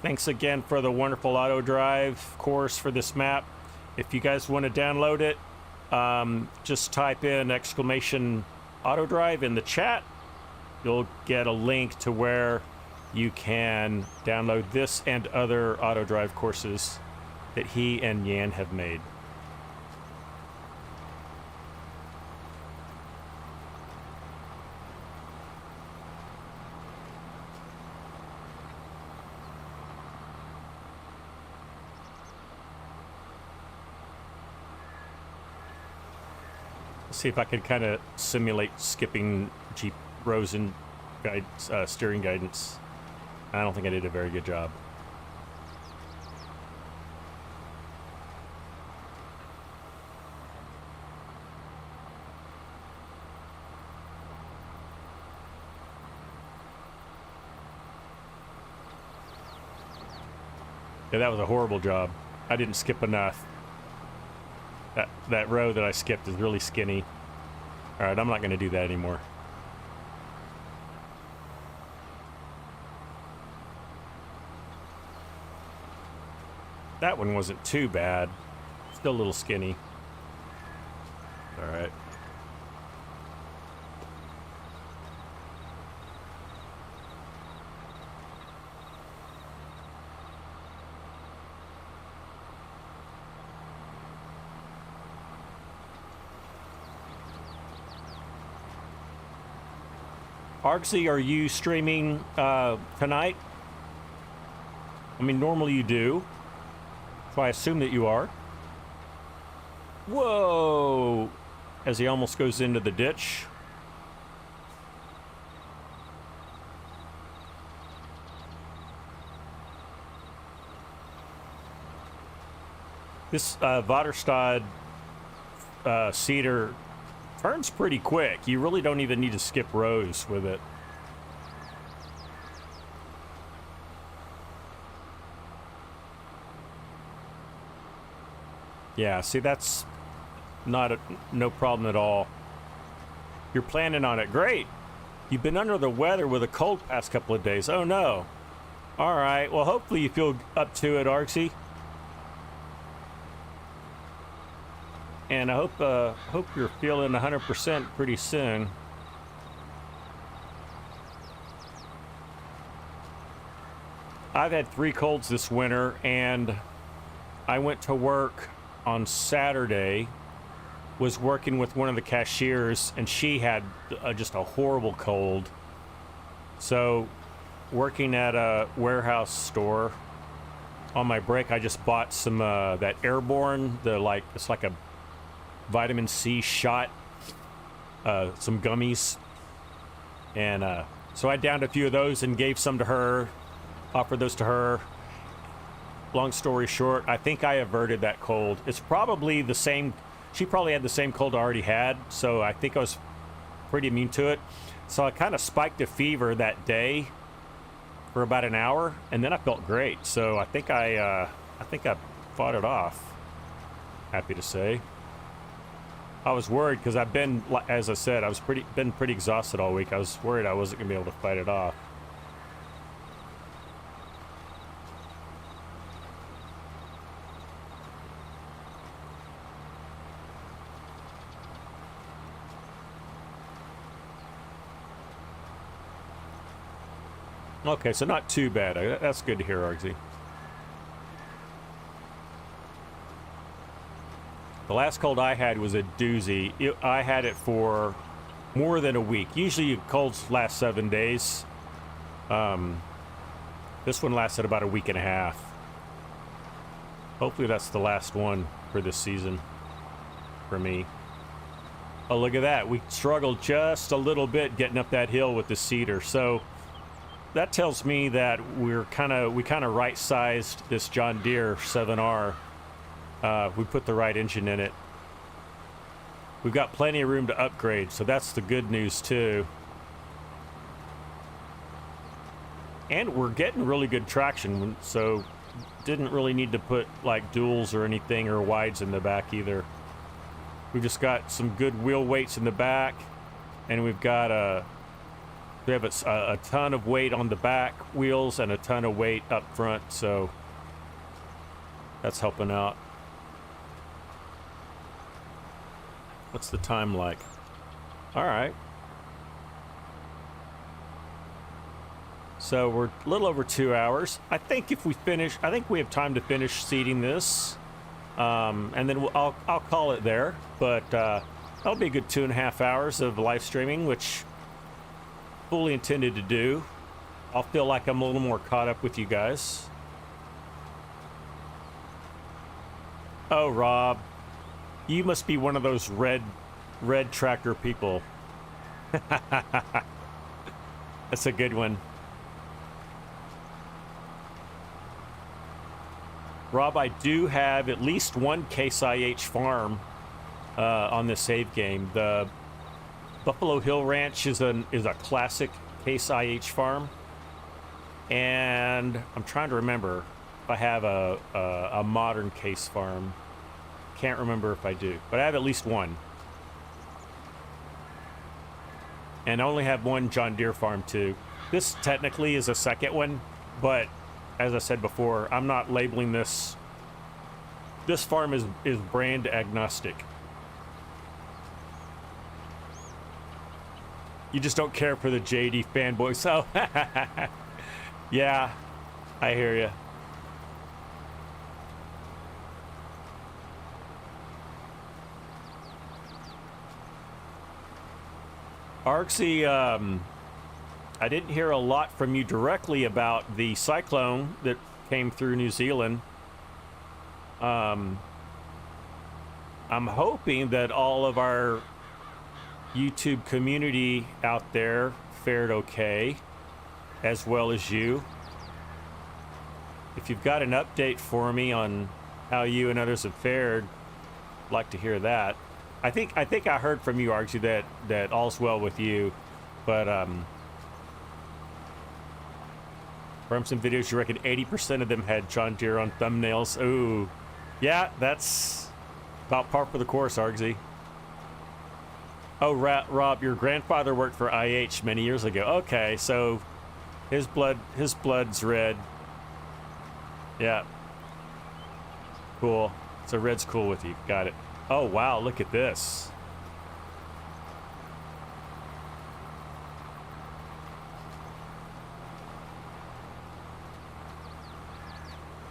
Thanks again for the wonderful auto drive course for this map. If you guys want to download it, just type in exclamation auto drive in the chat. You'll get a link to where you can download this and other auto drive courses that he and Yan have made. See if I can kind of simulate skipping Jeep rows and steering guidance. I don't think I did a very good job. Yeah, that was a horrible job. I didn't skip enough. That row that I skipped is really skinny. All right, I'm not going to do that anymore. That one wasn't too bad. Still a little skinny. All right. Argsy, are you streaming tonight? I mean, normally you do. So I assume that you are. Whoa! As he almost goes into the ditch. This Vaderstad Cedar turns pretty quick. You really don't even need to skip rows with it. Yeah, see, that's not no problem at all. You're planning on it. Great. You've been under the weather with a cold past couple of days. Oh, no. All right. Well, hopefully you feel up to it, Arksy. And I hope you're feeling 100% pretty soon. I've had 3 colds this winter, and I went to work on Saturday, was working with one of the cashiers, and she had just a horrible cold. So working at a warehouse store, on my break I just bought some that Airborne, it's like a vitamin C shot, some gummies, and so I downed a few of those and gave some to her, offered those to her. Long story short, I think I averted that cold. It's probably the same. She probably had the same cold I already had, so I think I was pretty immune to it. So I kind of spiked a fever that day for about an hour, and then I felt great. So I think I fought it off. Happy to say. I was worried because I've been, as I said, been pretty exhausted all week. I was worried I wasn't gonna be able to fight it off. Okay, so not too bad. That's good to hear, Argsy. The last cold I had was a doozy. I had it for more than a week. Usually colds last 7 days. This one lasted about a week and a half. Hopefully that's the last one for this season for me. Oh, look at that. We struggled just a little bit getting up that hill with the cedar. So that tells me that we kind of right-sized this John Deere 7R. We put the right engine in it. We've got plenty of room to upgrade, so that's the good news too. And we're getting really good traction, so didn't really need to put like duals or anything or wides in the back either. We've just got some good wheel weights in the back, and we have a ton of weight on the back wheels and a ton of weight up front, so that's helping out. What's the time like? All right. So we're a little over 2 hours. I think if we finish, I think we have time to finish seeding this. And then I'll call it there. But that'll be a good 2.5 hours of live streaming, which fully intended to do. I'll feel like I'm a little more caught up with you guys. Oh, Rob, you must be one of those red tractor people. That's a good one. Rob, I do have at least one Case IH farm on this save game. The Buffalo Hill Ranch is a classic Case IH farm, and I'm trying to remember if I have a modern Case farm. Can't remember if I do, but I have at least one. And I only have one John Deere farm too. This technically is a second one, but as I said before, I'm not labeling this. This farm is brand agnostic. You just don't care for the JD fanboy. So, yeah, I hear you. Arksy, I didn't hear a lot from you directly about the cyclone that came through New Zealand. I'm hoping that all of our YouTube community out there fared okay, as well as you. If you've got an update for me on how you and others have fared, I'd like to hear that. I think I heard from you, Arksy, that all's well with you, but from some videos, you reckon 80% of them had John Deere on thumbnails. Ooh. Yeah, that's about par for the course, Argsy. Oh, Rob, your grandfather worked for IH many years ago. Okay, so his blood's red. Yeah. Cool. So red's cool with you. Got it. Oh, wow, look at this.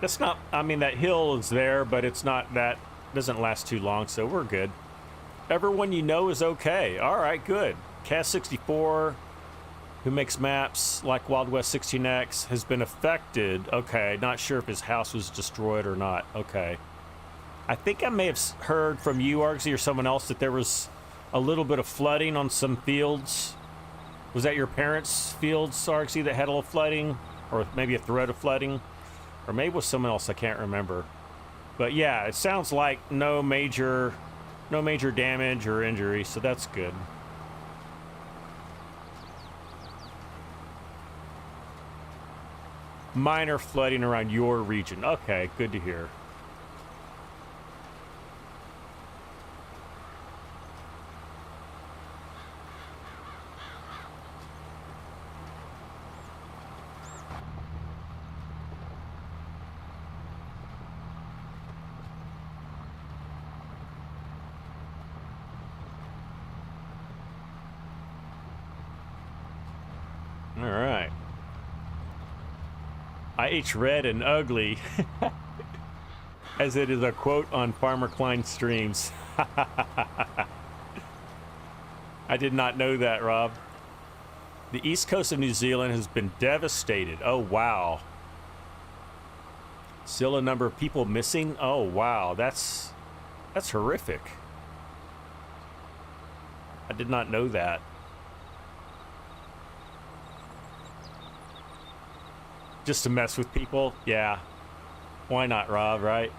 That's not, I mean, that hill is there, but it's not, that doesn't last too long, so we're good. Everyone you know is okay. All right, good. Cas64, who makes maps like Wild West 16X, has been affected. Okay, not sure if his house was destroyed or not. Okay. I think I may have heard from you, Argsy, or someone else that there was a little bit of flooding on some fields. Was that your parents' fields, Argsy, that had a little flooding? Or maybe a threat of flooding? Or maybe it was someone else, I can't remember. But yeah, it sounds like no major damage or injury, so that's good. Minor flooding around your region. Okay, good to hear. All right. IH red and ugly, as it is a quote on Farmer Klein's streams. I did not know that, Rob. The east coast of New Zealand has been devastated. Oh, wow. Still a number of people missing? Oh, wow. That's horrific. I did not know that. Just to mess with people? Yeah. Why not, Rob, right?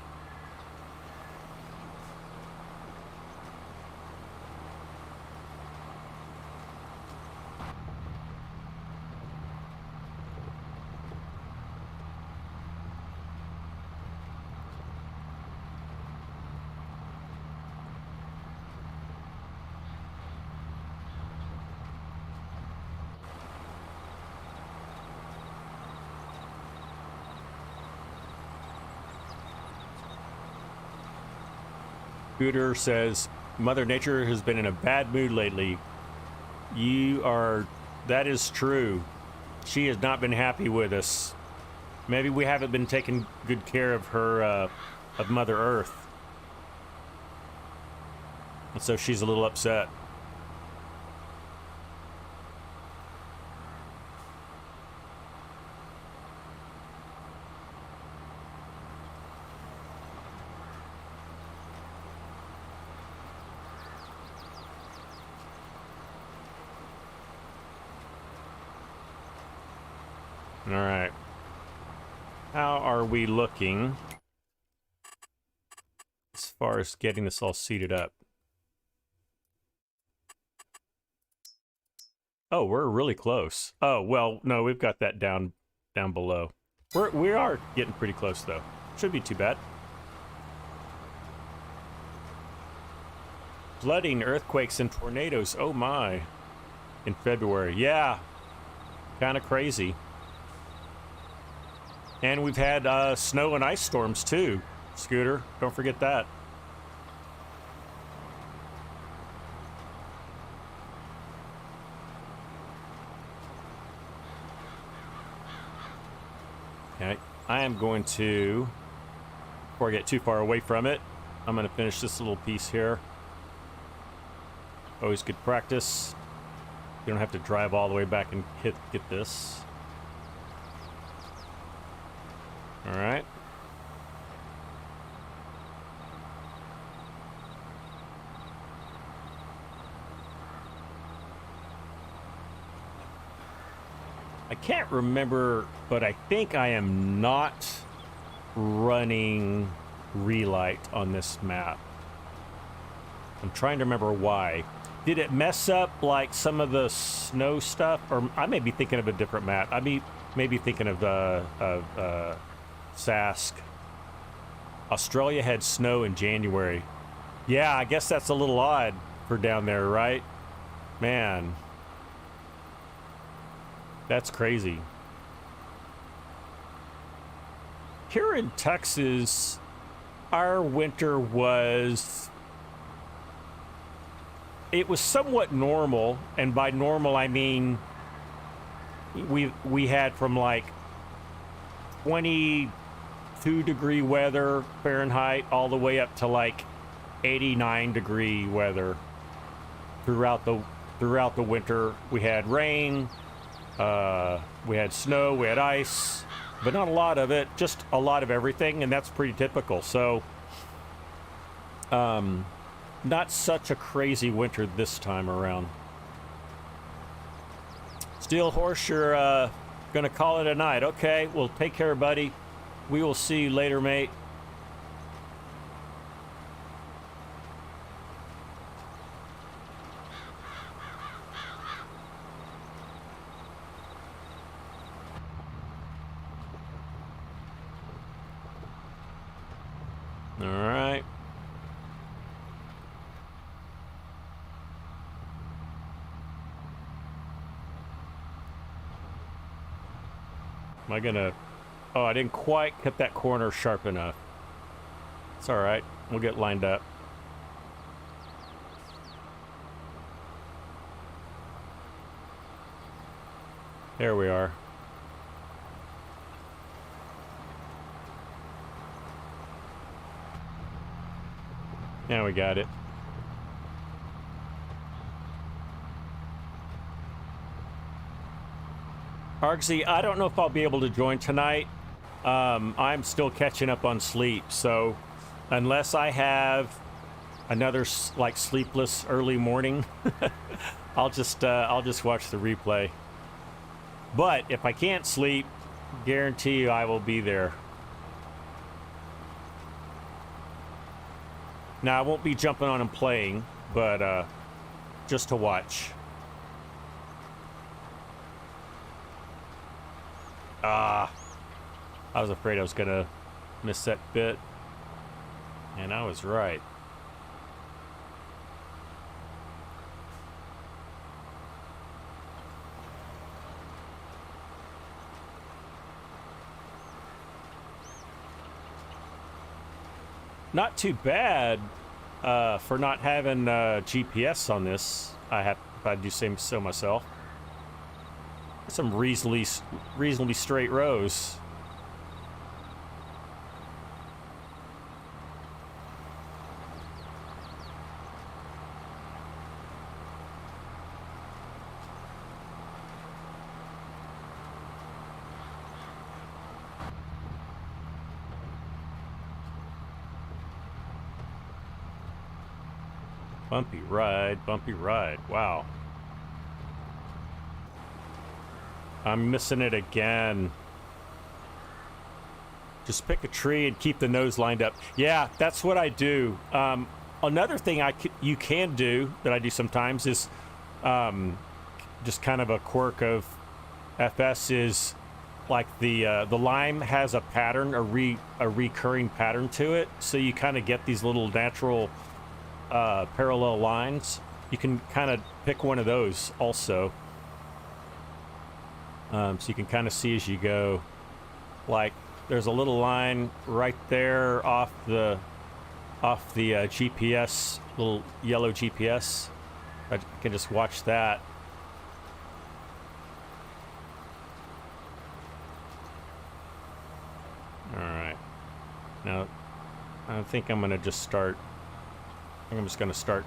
Scooter says, Mother Nature has been in a bad mood lately. That is true. She has not been happy with us. Maybe we haven't been taking good care of her, of Mother Earth. And so she's a little upset. All right. How are we looking as far as getting this all seated up? Oh, we're really close. Oh, well, no, we've got that down below. We are getting pretty close, though. Shouldn't be too bad. Flooding, earthquakes, and tornadoes. Oh, my. In February. Yeah. Kind of crazy. And we've had snow and ice storms, too. Scooter, don't forget that. Okay, I am going to, before I get too far away from it, I'm going to finish this little piece here. Always good practice. You don't have to drive all the way back and get this. All right. I can't remember, but I think I am not running relight on this map. I'm trying to remember why. Did it mess up like some of the snow stuff? Or I may be thinking of a different map. I may be thinking of Sask. Australia had snow in January. Yeah, I guess that's a little odd for down there, right? Man. That's crazy. Here in Texas, our winter was... It was somewhat normal, and by normal I mean we had from like 22-degree weather Fahrenheit all the way up to like 89-degree weather throughout the winter. We had rain, we had snow, we had ice, but not a lot of it, just a lot of everything, and that's pretty typical. So not such a crazy winter this time around. Steel Horse, you're gonna call it a night. Okay, well, take care, buddy. We will see you later, mate. All right. Am I gonna... Oh, I didn't quite cut that corner sharp enough. It's all right. We'll get lined up. There we are. Now we got it. Argsy, I don't know if I'll be able to join tonight. I'm still catching up on sleep, so unless I have another like sleepless early morning, I'll just watch the replay. But if I can't sleep, guarantee you I will be there. Now I won't be jumping on and playing, but just to watch. I was afraid I was gonna miss that bit, and I was right. Not too bad. for not having GPS on this. If I do say so myself. Some reasonably straight rows. Bumpy ride, bumpy ride. Wow. I'm missing it again. Just pick a tree and keep the nose lined up. Yeah, that's what I do. Another thing you can do that I do sometimes is just kind of a quirk of FS is like the lime has a pattern, a recurring pattern to it, so you kind of get these little natural parallel lines. You can kind of pick one of those also, so you can kind of see as you go. Like there's a little line right there off the GPS, little yellow GPS. I can just watch that. All right, now I think I'm gonna just start. I'm just going to start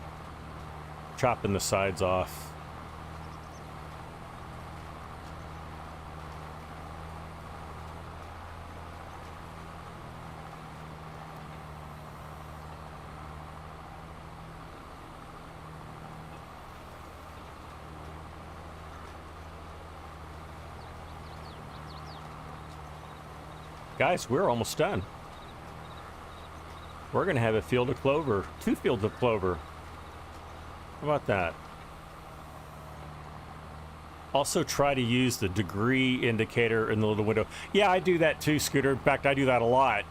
chopping the sides off. Guys, we're almost done. We're going to have a field of clover, 2 fields of clover. How about that? Also try to use the degree indicator in the little window. Yeah, I do that too, Scooter. In fact, I do that a lot.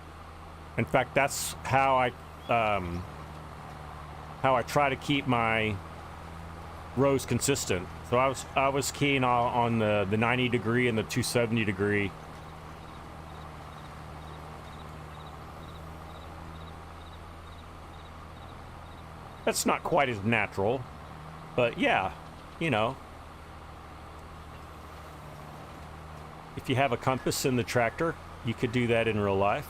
In fact, that's how I try to keep my rows consistent. So I was keen on the 90 degree and the 270 degree. That's not quite as natural, but yeah, you know, if you have a compass in the tractor, you could do that in real life.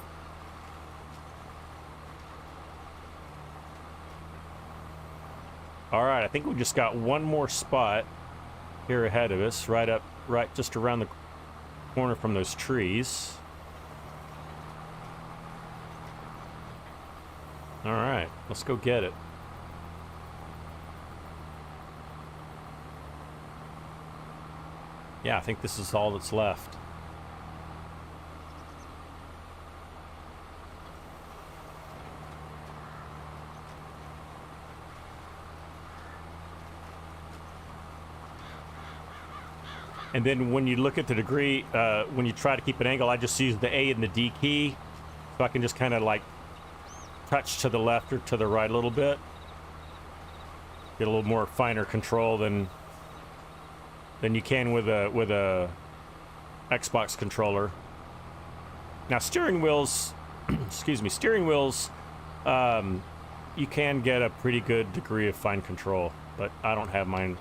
All right, I think we just got one more spot here ahead of us, right just around the corner from those trees. All right, let's go get it. Yeah, I think this is all that's left. And then when you look at the degree, when you try to keep an angle, I just use the A and the D key. So I can just kind of like touch to the left or to the right a little bit. Get a little more finer control than you can with a Xbox controller. Now steering wheels, excuse me, steering wheels, you can get a pretty good degree of fine control, but I don't have mine.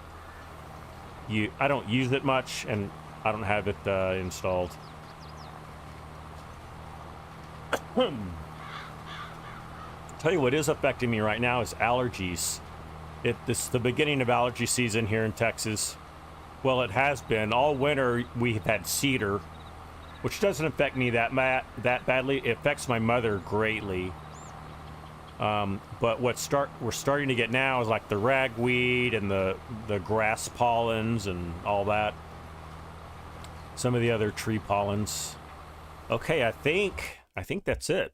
I don't use it much, and I don't have it installed. Tell you what is affecting me right now is allergies. This is the beginning of allergy season here in Texas. Well, it has been. All winter we've had cedar, which doesn't affect me that badly. It affects my mother greatly. But we're starting to get now is like the ragweed and the grass pollens and all that. Some of the other tree pollens. Okay, I think that's it.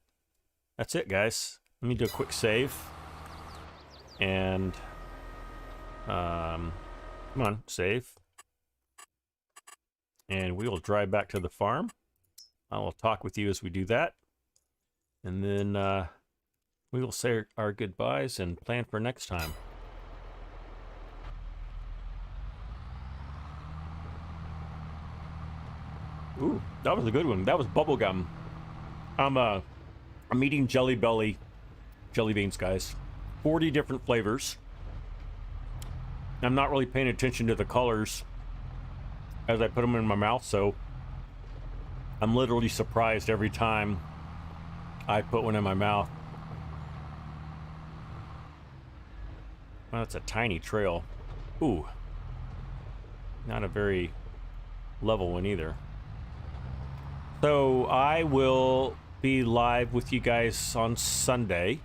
That's it, guys. Let me do a quick save. And come on, save. And we will drive back to the farm. I will talk with you as we do that. And then we will say our goodbyes and plan for next time. Ooh, that was a good one. That was bubblegum. I'm eating jelly beans, guys. 40 different flavors. I'm not really paying attention to the colors as I put them in my mouth, so I'm literally surprised every time I put one in my mouth. Well, that's a tiny trail. Ooh. Not a very level one either. So I will be live with you guys on Sunday.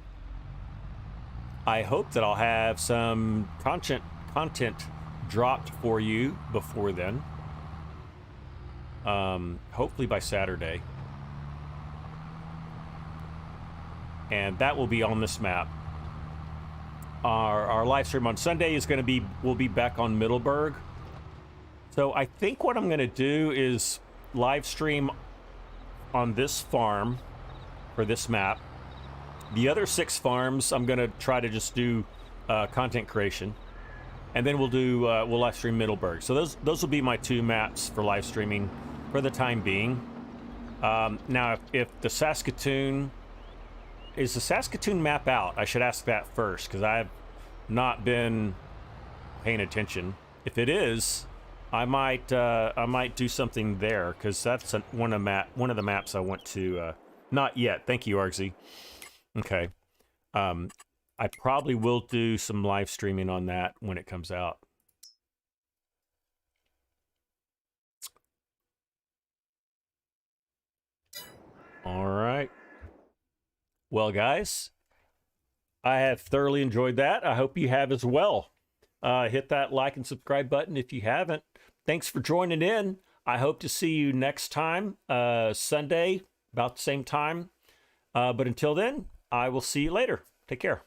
I hope that I'll have some content dropped for you before then. Hopefully by Saturday. And that will be on this map. Our live stream on Sunday is going to be, we'll be back on Middleburg. So I think what I'm going to do is live stream on this farm for this map. The other 6 farms, I'm going to try to just do content creation. And then we'll live stream Middleburg. So those will be my 2 maps for live streaming for the time being. Now, if the Saskatoon... Is the Saskatoon map out? I should ask that first, because I've not been paying attention. If it is, I might do something there, because that's one of the maps I want to... not yet. Thank you, Argsy. Okay. I probably will do some live streaming on that when it comes out. All right. Well, guys, I have thoroughly enjoyed that. I hope you have as well. Hit that like and subscribe button if you haven't. Thanks for joining in. I hope to see you next time, Sunday, about the same time. But until then, I will see you later. Take care.